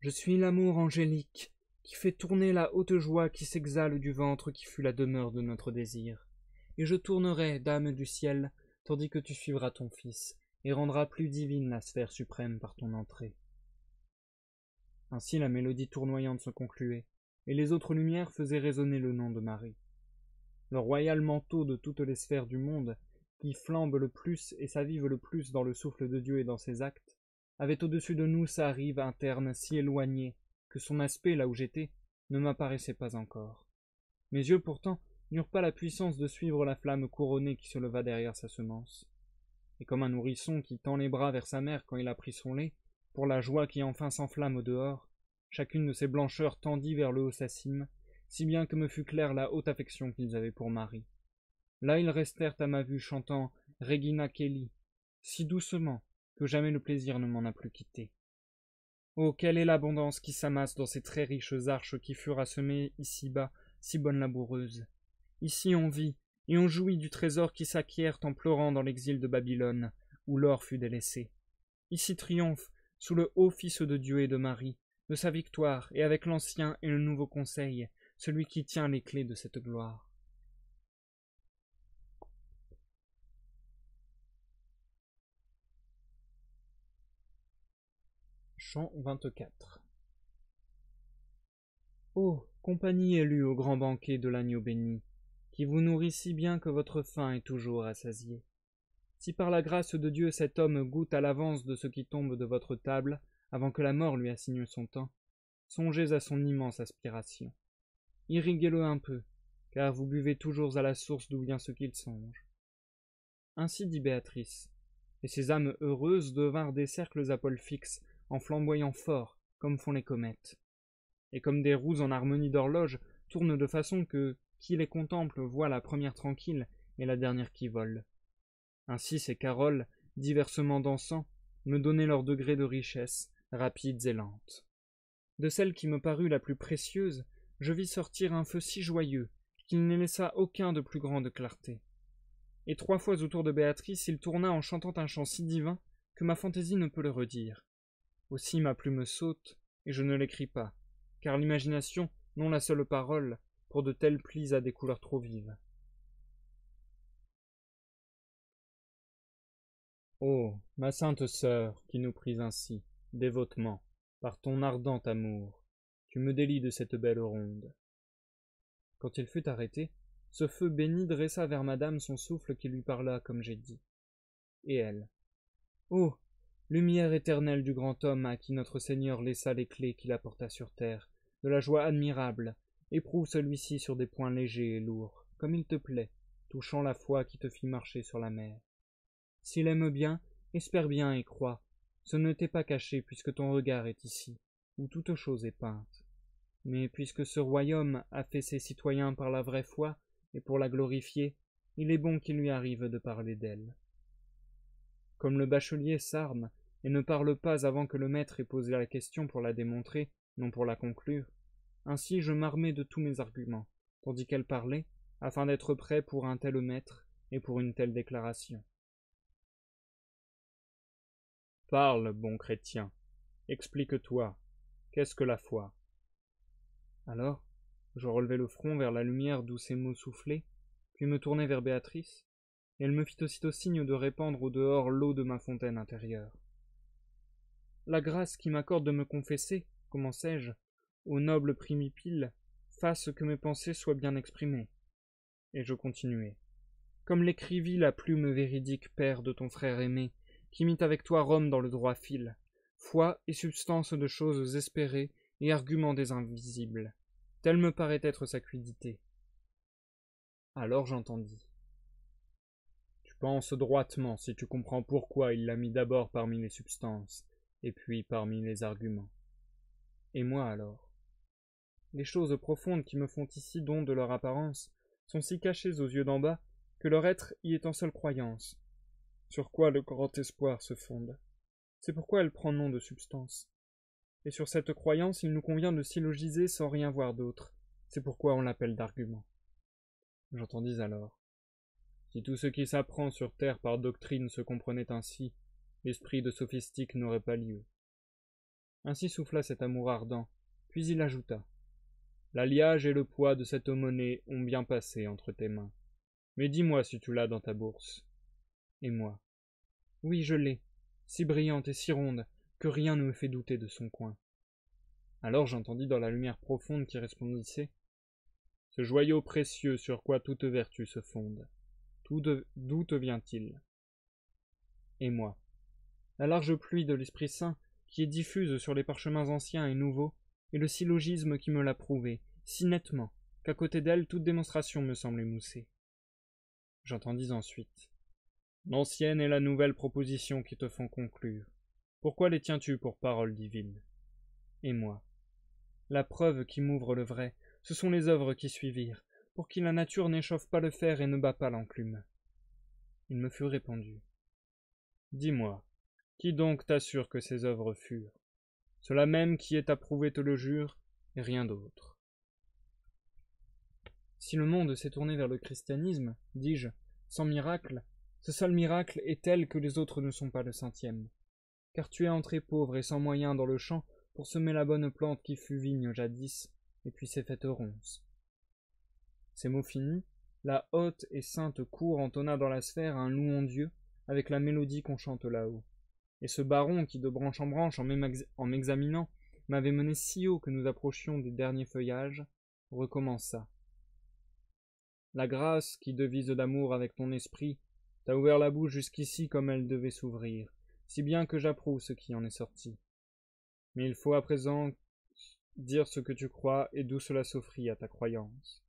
Je suis l'amour angélique, qui fait tourner la haute joie qui s'exhale du ventre qui fut la demeure de notre désir. Et je tournerai, dame du ciel, tandis que tu suivras ton fils, et rendras plus divine la sphère suprême par ton entrée. Ainsi la mélodie tournoyante se concluait, et les autres lumières faisaient résonner le nom de Marie. Le royal manteau de toutes les sphères du monde, qui flambe le plus et s'avive le plus dans le souffle de Dieu et dans ses actes, avait au-dessus de nous sa rive interne si éloignée que son aspect, là où j'étais, ne m'apparaissait pas encore. Mes yeux, pourtant, n'eurent pas la puissance de suivre la flamme couronnée qui se leva derrière sa semence. Et comme un nourrisson qui tend les bras vers sa mère quand il a pris son lait, pour la joie qui enfin s'enflamme au dehors, chacune de ces blancheurs tendit vers le haut sa cime, si bien que me fut claire la haute affection qu'ils avaient pour Marie. Là ils restèrent à ma vue chantant « Regina Coeli » si doucement que jamais le plaisir ne m'en a plus quitté. Oh, quelle est l'abondance qui s'amasse dans ces très riches arches qui furent assemées ici-bas, si bonnes laboureuses. Ici on vit, et on jouit du trésor qui s'acquiert en pleurant dans l'exil de Babylone, où l'or fut délaissé. Ici triomphe, sous le haut Fils de Dieu et de Marie, de sa victoire, et avec l'ancien et le nouveau conseil, celui qui tient les clés de cette gloire. Chant 24. Ô compagnie élue au grand banquet de l'agneau béni, qui vous nourrit si bien que votre faim est toujours rassasiée. Si par la grâce de Dieu cet homme goûte à l'avance de ce qui tombe de votre table, avant que la mort lui assigne son temps, songez à son immense aspiration. Irriguez-le un peu, car vous buvez toujours à la source d'où vient ce qu'il songe. » Ainsi dit Béatrice, et ces âmes heureuses devinrent des cercles à pôle fixe, en flamboyant fort, comme font les comètes. Et comme des roues en harmonie d'horloge, tournent de façon que qui les contemple voit la première tranquille et la dernière qui vole. Ainsi ces caroles, diversement dansant, me donnaient leur degré de richesse, rapides et lentes. De celle qui me parut la plus précieuse, je vis sortir un feu si joyeux qu'il ne laissa aucun de plus grande clarté. Et 3 fois autour de Béatrice il tourna en chantant un chant si divin que ma fantaisie ne peut le redire. Aussi ma plume saute, et je ne l'écris pas, car l'imagination, non la seule parole, pour de tels plis a des couleurs trop vives. Ô, ma sainte sœur, qui nous pries ainsi, dévotement, par ton ardent amour, tu me délies de cette belle ronde. Quand il fut arrêté, ce feu béni dressa vers madame son souffle qui lui parla comme j'ai dit. Et elle. Ô, lumière éternelle du grand homme à qui notre Seigneur laissa les clés qu'il apporta sur terre, de la joie admirable, éprouve celui-ci sur des points légers et lourds, comme il te plaît, touchant la foi qui te fit marcher sur la mer. S'il aime bien, espère bien et crois, ce ne t'est pas caché puisque ton regard est ici, où toute chose est peinte. Mais puisque ce royaume a fait ses citoyens par la vraie foi, et pour la glorifier, il est bon qu'il lui arrive de parler d'elle. Comme le bachelier s'arme et ne parle pas avant que le maître ait posé la question pour la démontrer, non pour la conclure, ainsi je m'armai de tous mes arguments, tandis qu'elle parlait, afin d'être prêt pour un tel maître et pour une telle déclaration. Parle, bon chrétien, explique-toi, qu'est-ce que la foi? Alors, je relevai le front vers la lumière d'où ces mots soufflaient, puis me tournai vers Béatrice, et elle me fit aussitôt signe de répandre au dehors l'eau de ma fontaine intérieure. La grâce qui m'accorde de me confesser, commençai-je, ô noble primipile, fasse que mes pensées soient bien exprimées. Et je continuai. Comme l'écrivit la plume véridique père de ton frère aimé, qui mit avec toi Rome dans le droit fil, foi et substance de choses espérées et argument des invisibles. Telle me paraît être sa quiddité. Alors j'entendis. Tu penses droitement si tu comprends pourquoi il l'a mis d'abord parmi les substances, et puis parmi les arguments. Et moi alors? Les choses profondes qui me font ici don de leur apparence sont si cachées aux yeux d'en bas que leur être y est en seule croyance. Sur quoi le grand espoir se fonde? C'est pourquoi elle prend nom de substance. Et sur cette croyance il nous convient de syllogiser sans rien voir d'autre. C'est pourquoi on l'appelle d'argument. J'entendis alors. Si tout ce qui s'apprend sur terre par doctrine se comprenait ainsi, l'esprit de sophistique n'aurait pas lieu. Ainsi souffla cet amour ardent, puis il ajouta. L'alliage et le poids de cette monnaie ont bien passé entre tes mains. Mais dis-moi si tu l'as dans ta bourse. Et moi. Oui, je l'ai, si brillante et si ronde, que rien ne me fait douter de son coin. Alors j'entendis dans la lumière profonde qui resplendissait. Ce joyau précieux sur quoi toute vertu se fonde. D'où te vient-il? Et moi. La large pluie de l'Esprit Saint, qui est diffuse sur les parchemins anciens et nouveaux, et le syllogisme qui me l'a prouvé, si nettement, qu'à côté d'elle toute démonstration me semble émoussée. J'entendis ensuite. L'ancienne et la nouvelle proposition qui te font conclure. Pourquoi les tiens-tu pour paroles divines? Et moi. La preuve qui m'ouvre le vrai, ce sont les œuvres qui suivirent, pour qui la nature n'échauffe pas le fer et ne bat pas l'enclume. Il me fut répondu. Dis-moi, qui donc t'assure que ces œuvres furent? Cela même qui est approuvé te le jure, et rien d'autre. Si le monde s'est tourné vers le christianisme, dis-je, sans miracle, ce seul miracle est tel que les autres ne sont pas le 100e. Car tu es entré pauvre et sans moyens dans le champ pour semer la bonne plante qui fut vigne jadis, et puis s'est faite ronce. Ces mots finis, la haute et sainte cour entonna dans la sphère un louon Dieu avec la mélodie qu'on chante là-haut. Et ce baron qui, de branche en branche, en m'examinant, m'avait mené si haut que nous approchions des derniers feuillages, recommença. La grâce qui devise d'amour avec ton esprit T'as ouvert la bouche jusqu'ici comme elle devait s'ouvrir, si bien que j'approuve ce qui en est sorti. Mais il faut à présent dire ce que tu crois et d'où cela s'offrit à ta croyance.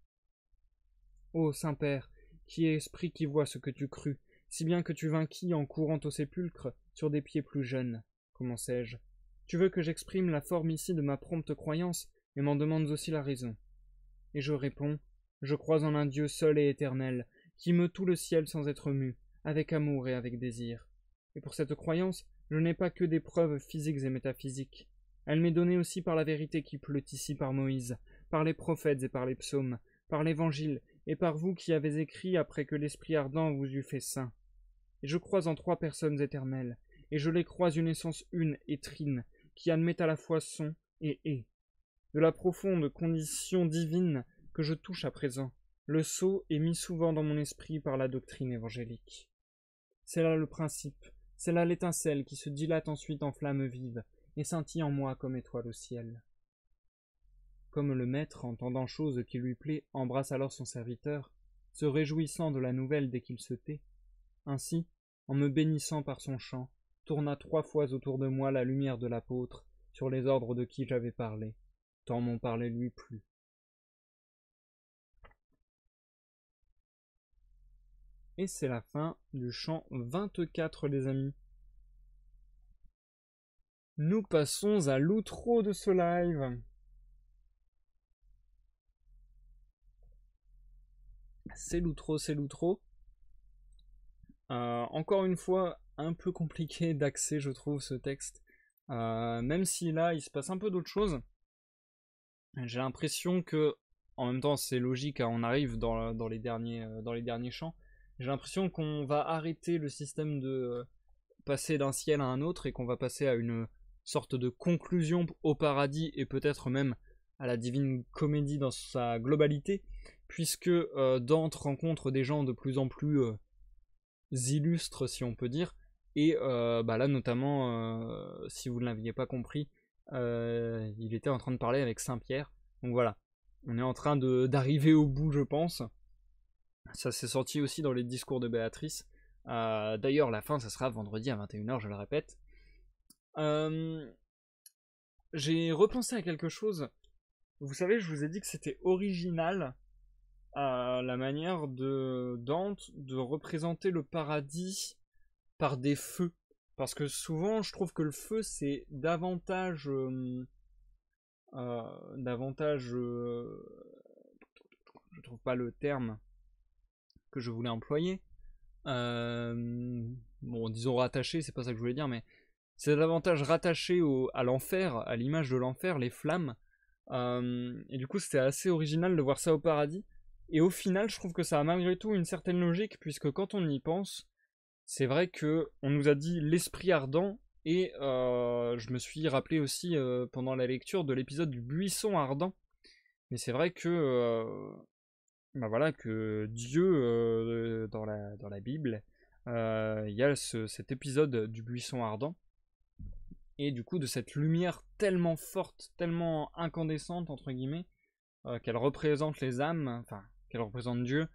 Ô Saint-Père, qui est esprit qui voit ce que tu crus, si bien que tu vainquis en courant au sépulcre sur des pieds plus jeunes, commençai-je. Tu veux que j'exprime la forme ici de ma prompte croyance, et m'en demandes aussi la raison. Et je réponds, je crois en un Dieu seul et éternel, qui meut tout le ciel sans être mu, avec amour et avec désir. Et pour cette croyance, je n'ai pas que des preuves physiques et métaphysiques. Elle m'est donnée aussi par la vérité qui pleut ici par Moïse, par les prophètes et par les psaumes, par l'Évangile, et par vous qui avez écrit après que l'Esprit ardent vous eût fait saint. Et je crois en 3 personnes éternelles, et je les crois une essence une et trine, qui admet à la fois son et est. De la profonde condition divine que je touche à présent, le sceau est mis souvent dans mon esprit par la doctrine évangélique. C'est là le principe, c'est là l'étincelle qui se dilate ensuite en flamme vive, et scintille en moi comme étoile au ciel. Comme le maître, entendant chose qui lui plaît, embrasse alors son serviteur, se réjouissant de la nouvelle dès qu'il se tait. Ainsi, en me bénissant par son chant, tourna 3 fois autour de moi la lumière de l'apôtre, sur les ordres de qui j'avais parlé, tant mon parler lui plut. Et c'est la fin du chant 24, les amis. Nous passons à l'outro de ce live. C'est l'outro, c'est l'outro. Encore une fois, un peu compliqué d'accès, je trouve, ce texte. Même si là, il se passe un peu d'autres choses. J'ai l'impression que, en même temps, c'est logique, hein, on arrive dans les derniers chants. J'ai l'impression qu'on va arrêter le système de passer d'un ciel à un autre et qu'on va passer à une sorte de conclusion au paradis et peut-être même à la divine comédie dans sa globalité, puisque Dante rencontre des gens de plus en plus illustres, si on peut dire, et là notamment, si vous ne l'aviez pas compris, il était en train de parler avec Saint-Pierre. Donc voilà, on est en train d'arriver au bout, je pense. Ça s'est sorti aussi dans les discours de Béatrice. D'ailleurs, la fin, ça sera vendredi à 21h, je le répète. J'ai repensé à quelque chose. Vous savez, je vous ai dit que c'était original la manière de Dante de représenter le paradis par des feux. Parce que souvent, je trouve que le feu, c'est davantage... je trouve pas le terme que je voulais employer. Bon, disons rattaché, c'est pas ça que je voulais dire, mais c'est davantage rattaché à l'enfer, à l'image de l'enfer, les flammes. Et du coup, c'était assez original de voir ça au paradis. Et au final, je trouve que ça a malgré tout une certaine logique, puisque quand on y pense, c'est vrai que on nous a dit l'esprit ardent, et je me suis rappelé aussi pendant la lecture de l'épisode du buisson ardent. Mais c'est vrai que voilà, que Dieu, dans la Bible, il y a cet épisode du buisson ardent, et du coup de cette lumière tellement forte, tellement incandescente, entre guillemets, qu'elle représente les âmes, enfin, qu'elle représente Dieu,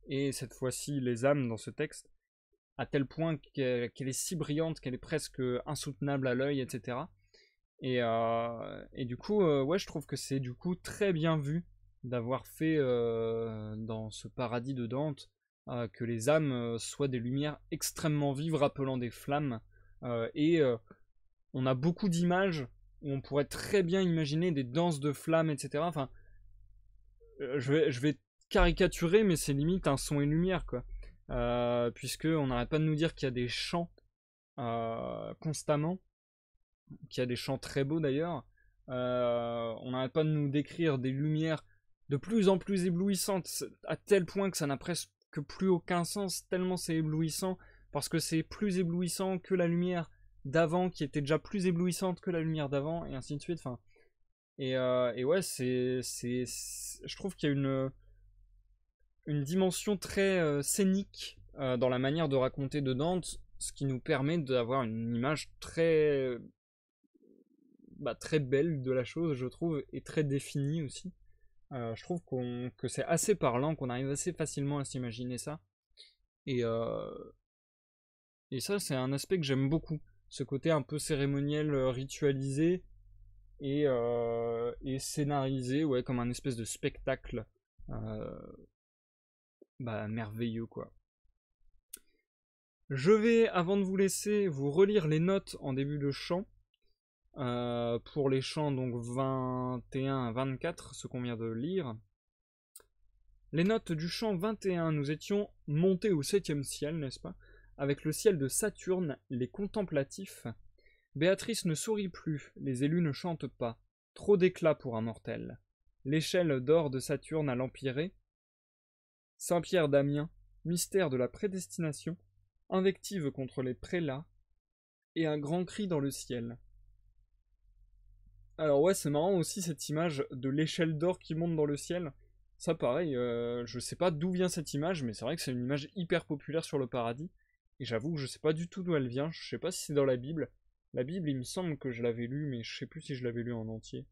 et cette fois-ci les âmes dans ce texte, à tel point qu'elle est si brillante qu'elle est presque insoutenable à l'œil, etc. Et du coup, ouais, je trouve que c'est du coup très bien vu d'avoir fait dans ce paradis de Dante que les âmes soient des lumières extrêmement vives rappelant des flammes, et on a beaucoup d'images où on pourrait très bien imaginer des danses de flammes, etc. Enfin, je vais caricaturer, mais c'est limite un son et lumière, quoi. Puisque on n'arrête pas de nous dire qu'il y a des chants constamment, qu'il y a des chants très beaux d'ailleurs. On n'arrête pas de nous décrire des lumières de plus en plus éblouissantes, à tel point que ça n'a presque plus aucun sens, tellement c'est éblouissant, parce que c'est plus éblouissant que la lumière d'avant, qui était déjà plus éblouissante que la lumière d'avant, et ainsi de suite. Enfin, et ouais, je trouve qu'il y a une dimension très scénique dans la manière de raconter de Dante, ce qui nous permet d'avoir une image très belle de la chose, je trouve, et très définie aussi. Je trouve que c'est assez parlant, qu'on arrive assez facilement à s'imaginer ça. Et Et ça, c'est un aspect que j'aime beaucoup. Ce côté un peu cérémoniel, ritualisé et scénarisé, ouais, comme un espèce de spectacle merveilleux, quoi. Je vais, avant de vous laisser, vous relire les notes en début de chant. Pour les chants donc 21 à 24, ce qu'on vient de lire. Les notes du chant 21, nous étions montés au 7e ciel, n'est-ce pas? Avec le ciel de Saturne, les contemplatifs. Béatrice ne sourit plus, les élus ne chantent pas. Trop d'éclat pour un mortel. L'échelle d'or de Saturne à l'empirée. Saint-Pierre d'Amiens, mystère de la prédestination, invective contre les prélats, et un grand cri dans le ciel. Alors ouais, c'est marrant aussi cette image de l'échelle d'or qui monte dans le ciel. Ça pareil, je sais pas d'où vient cette image, mais c'est vrai que c'est une image hyper populaire sur le paradis. Et j'avoue que je sais pas du tout d'où elle vient, je sais pas si c'est dans la Bible. La Bible, il me semble que je l'avais lue, mais je sais plus si je l'avais lue en entier.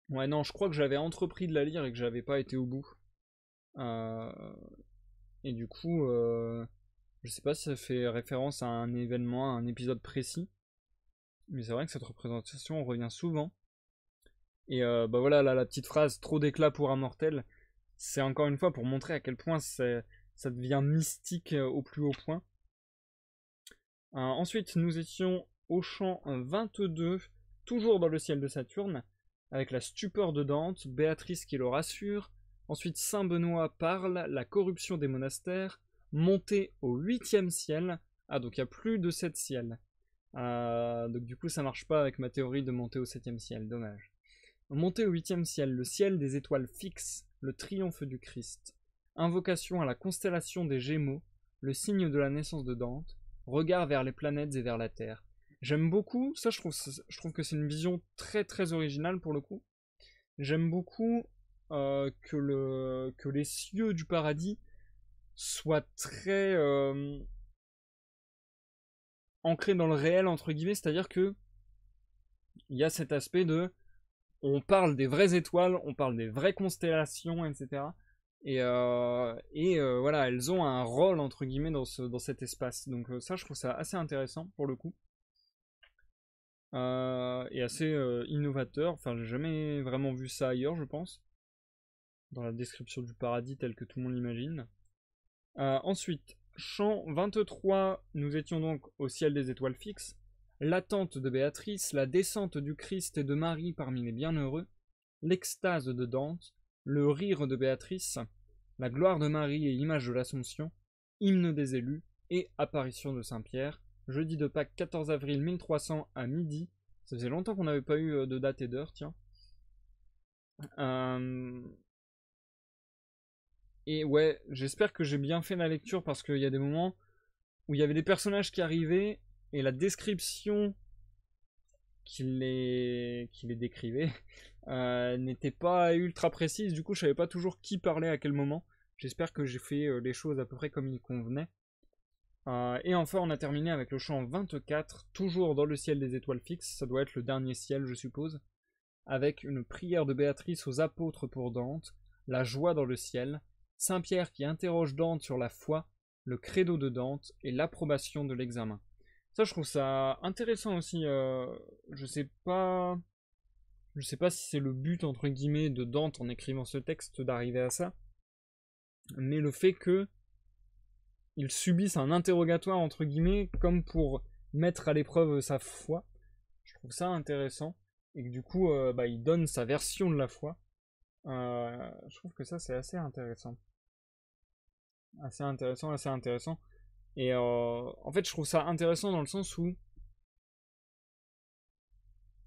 Ouais, non, je crois que j'avais entrepris de la lire et que j'avais pas été au bout. Et du coup, je sais pas si ça fait référence à un événement, à un épisode précis. Mais c'est vrai que cette représentation revient souvent. Et voilà, là, la petite phrase, trop d'éclat pour un mortel, c'est encore une fois pour montrer à quel point ça devient mystique au plus haut point. Ensuite, nous étions au chant 22, toujours dans le ciel de Saturne, avec la stupeur de Dante, Béatrice qui le rassure. Ensuite, Saint Benoît parle, la corruption des monastères, montée au 8e ciel. Ah, donc il y a plus de 7 ciels. Donc du coup, ça marche pas avec ma théorie de monter au 7e ciel, dommage. Monter au 8e ciel, le ciel des étoiles fixes, le triomphe du Christ. Invocation à la constellation des Gémeaux, le signe de la naissance de Dante, regard vers les planètes et vers la Terre. J'aime beaucoup, ça je trouve que c'est une vision très très originale pour le coup. J'aime beaucoup que les cieux du paradis soient très ancrés dans le réel entre guillemets, c'est-à-dire que il y a cet aspect de on parle des vraies étoiles, on parle des vraies constellations, etc. Et voilà, elles ont un rôle entre guillemets dans cet espace. Donc ça, je trouve ça assez intéressant pour le coup. Et assez innovateur. Enfin, j'ai jamais vraiment vu ça ailleurs, je pense. Dans la description du paradis tel que tout le monde l'imagine. Ensuite, chant 23, nous étions donc au ciel des étoiles fixes. L'attente de Béatrice, la descente du Christ et de Marie parmi les bienheureux, l'extase de Dante, le rire de Béatrice, la gloire de Marie et image de l'Assomption, hymne des élus et apparition de Saint-Pierre, jeudi de Pâques 14 avril 1300 à midi. Ça faisait longtemps qu'on n'avait pas eu de date et d'heure, tiens. Et ouais, j'espère que j'ai bien fait la lecture parce qu'il y a des moments où il y avait des personnages qui arrivaient et la description qui les décrivait n'était pas ultra précise, du coup je savais pas toujours qui parlait à quel moment. J'espère que j'ai fait les choses à peu près comme il convenait. Et enfin on a terminé avec le chant 24, toujours dans le ciel des étoiles fixes, ça doit être le dernier ciel je suppose, avec une prière de Béatrice aux apôtres pour Dante, la joie dans le ciel, Saint-Pierre qui interroge Dante sur la foi, le credo de Dante et l'approbation de l'examen. Ça, je trouve ça intéressant aussi. Je sais pas si c'est le but entre guillemets de Dante en écrivant ce texte d'arriver à ça, mais le fait que il subisse un interrogatoire entre guillemets comme pour mettre à l'épreuve sa foi, je trouve ça intéressant et que du coup, il donne sa version de la foi. Je trouve que ça c'est assez intéressant. Assez intéressant. Et en fait, je trouve ça intéressant dans le sens où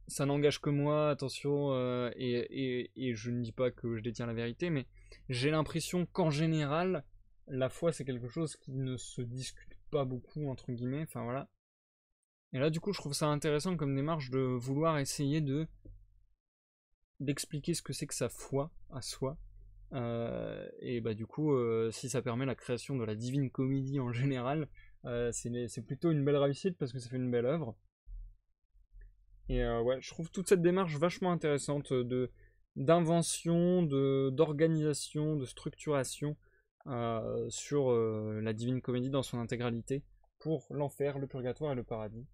ça n'engage que moi, attention, et je ne dis pas que je détiens la vérité, mais j'ai l'impression qu'en général, la foi c'est quelque chose qui ne se discute pas beaucoup, entre guillemets, enfin voilà. Et là, du coup, je trouve ça intéressant comme démarche de vouloir essayer d'expliquer ce que c'est que sa foi à soi. Et du coup, si ça permet la création de la Divine Comédie en général, c'est plutôt une belle réussite parce que ça fait une belle œuvre. Et ouais, je trouve toute cette démarche vachement intéressante d'invention, d'organisation, de structuration sur la Divine Comédie dans son intégralité. pour l'enfer, le purgatoire et le paradis.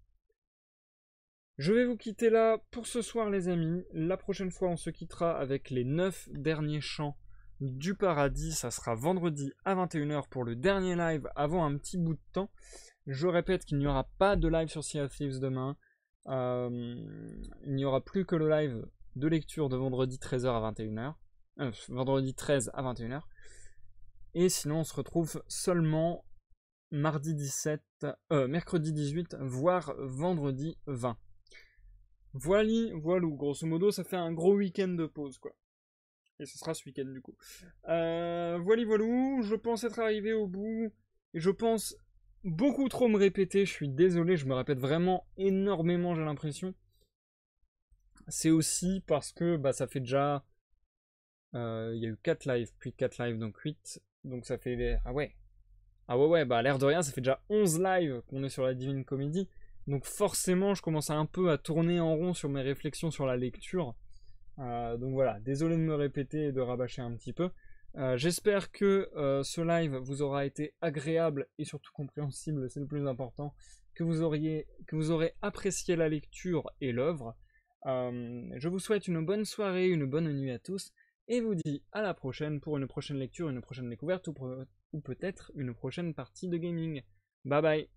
Je vais vous quitter là pour ce soir les amis. La prochaine fois on se quittera avec les 9 derniers chants du paradis. Ça sera vendredi à 21h pour le dernier live avant un petit bout de temps. Je répète qu'il n'y aura pas de live sur Sea of Thieves demain. Il n'y aura plus que le live de lecture de vendredi 13h à 21h. Vendredi 13 à 21h. Et sinon on se retrouve seulement mardi 17, mercredi 18, voire vendredi 20. Voilou, grosso modo, ça fait un gros week-end de pause, quoi. Et ce sera ce week-end, du coup. Voilou, je pense être arrivé au bout. Et je pense beaucoup trop me répéter, je suis désolé, je me répète vraiment énormément, j'ai l'impression. C'est aussi parce que bah, ça fait déjà... Il y a eu 4 lives, puis 4 lives, donc 8. Donc ça fait... Ah ouais, bah l'air de rien, ça fait déjà 11 lives qu'on est sur la Divine Comédie. Donc forcément, je commence un peu à tourner en rond sur mes réflexions sur la lecture. Donc voilà, désolé de me répéter et de rabâcher un petit peu. J'espère que ce live vous aura été agréable et surtout compréhensible, c'est le plus important. Que vous aurez apprécié la lecture et l'œuvre. Je vous souhaite une bonne soirée, une bonne nuit à tous. Et vous dis à la prochaine pour une prochaine lecture, une prochaine découverte ou peut-être une prochaine partie de gaming. Bye bye.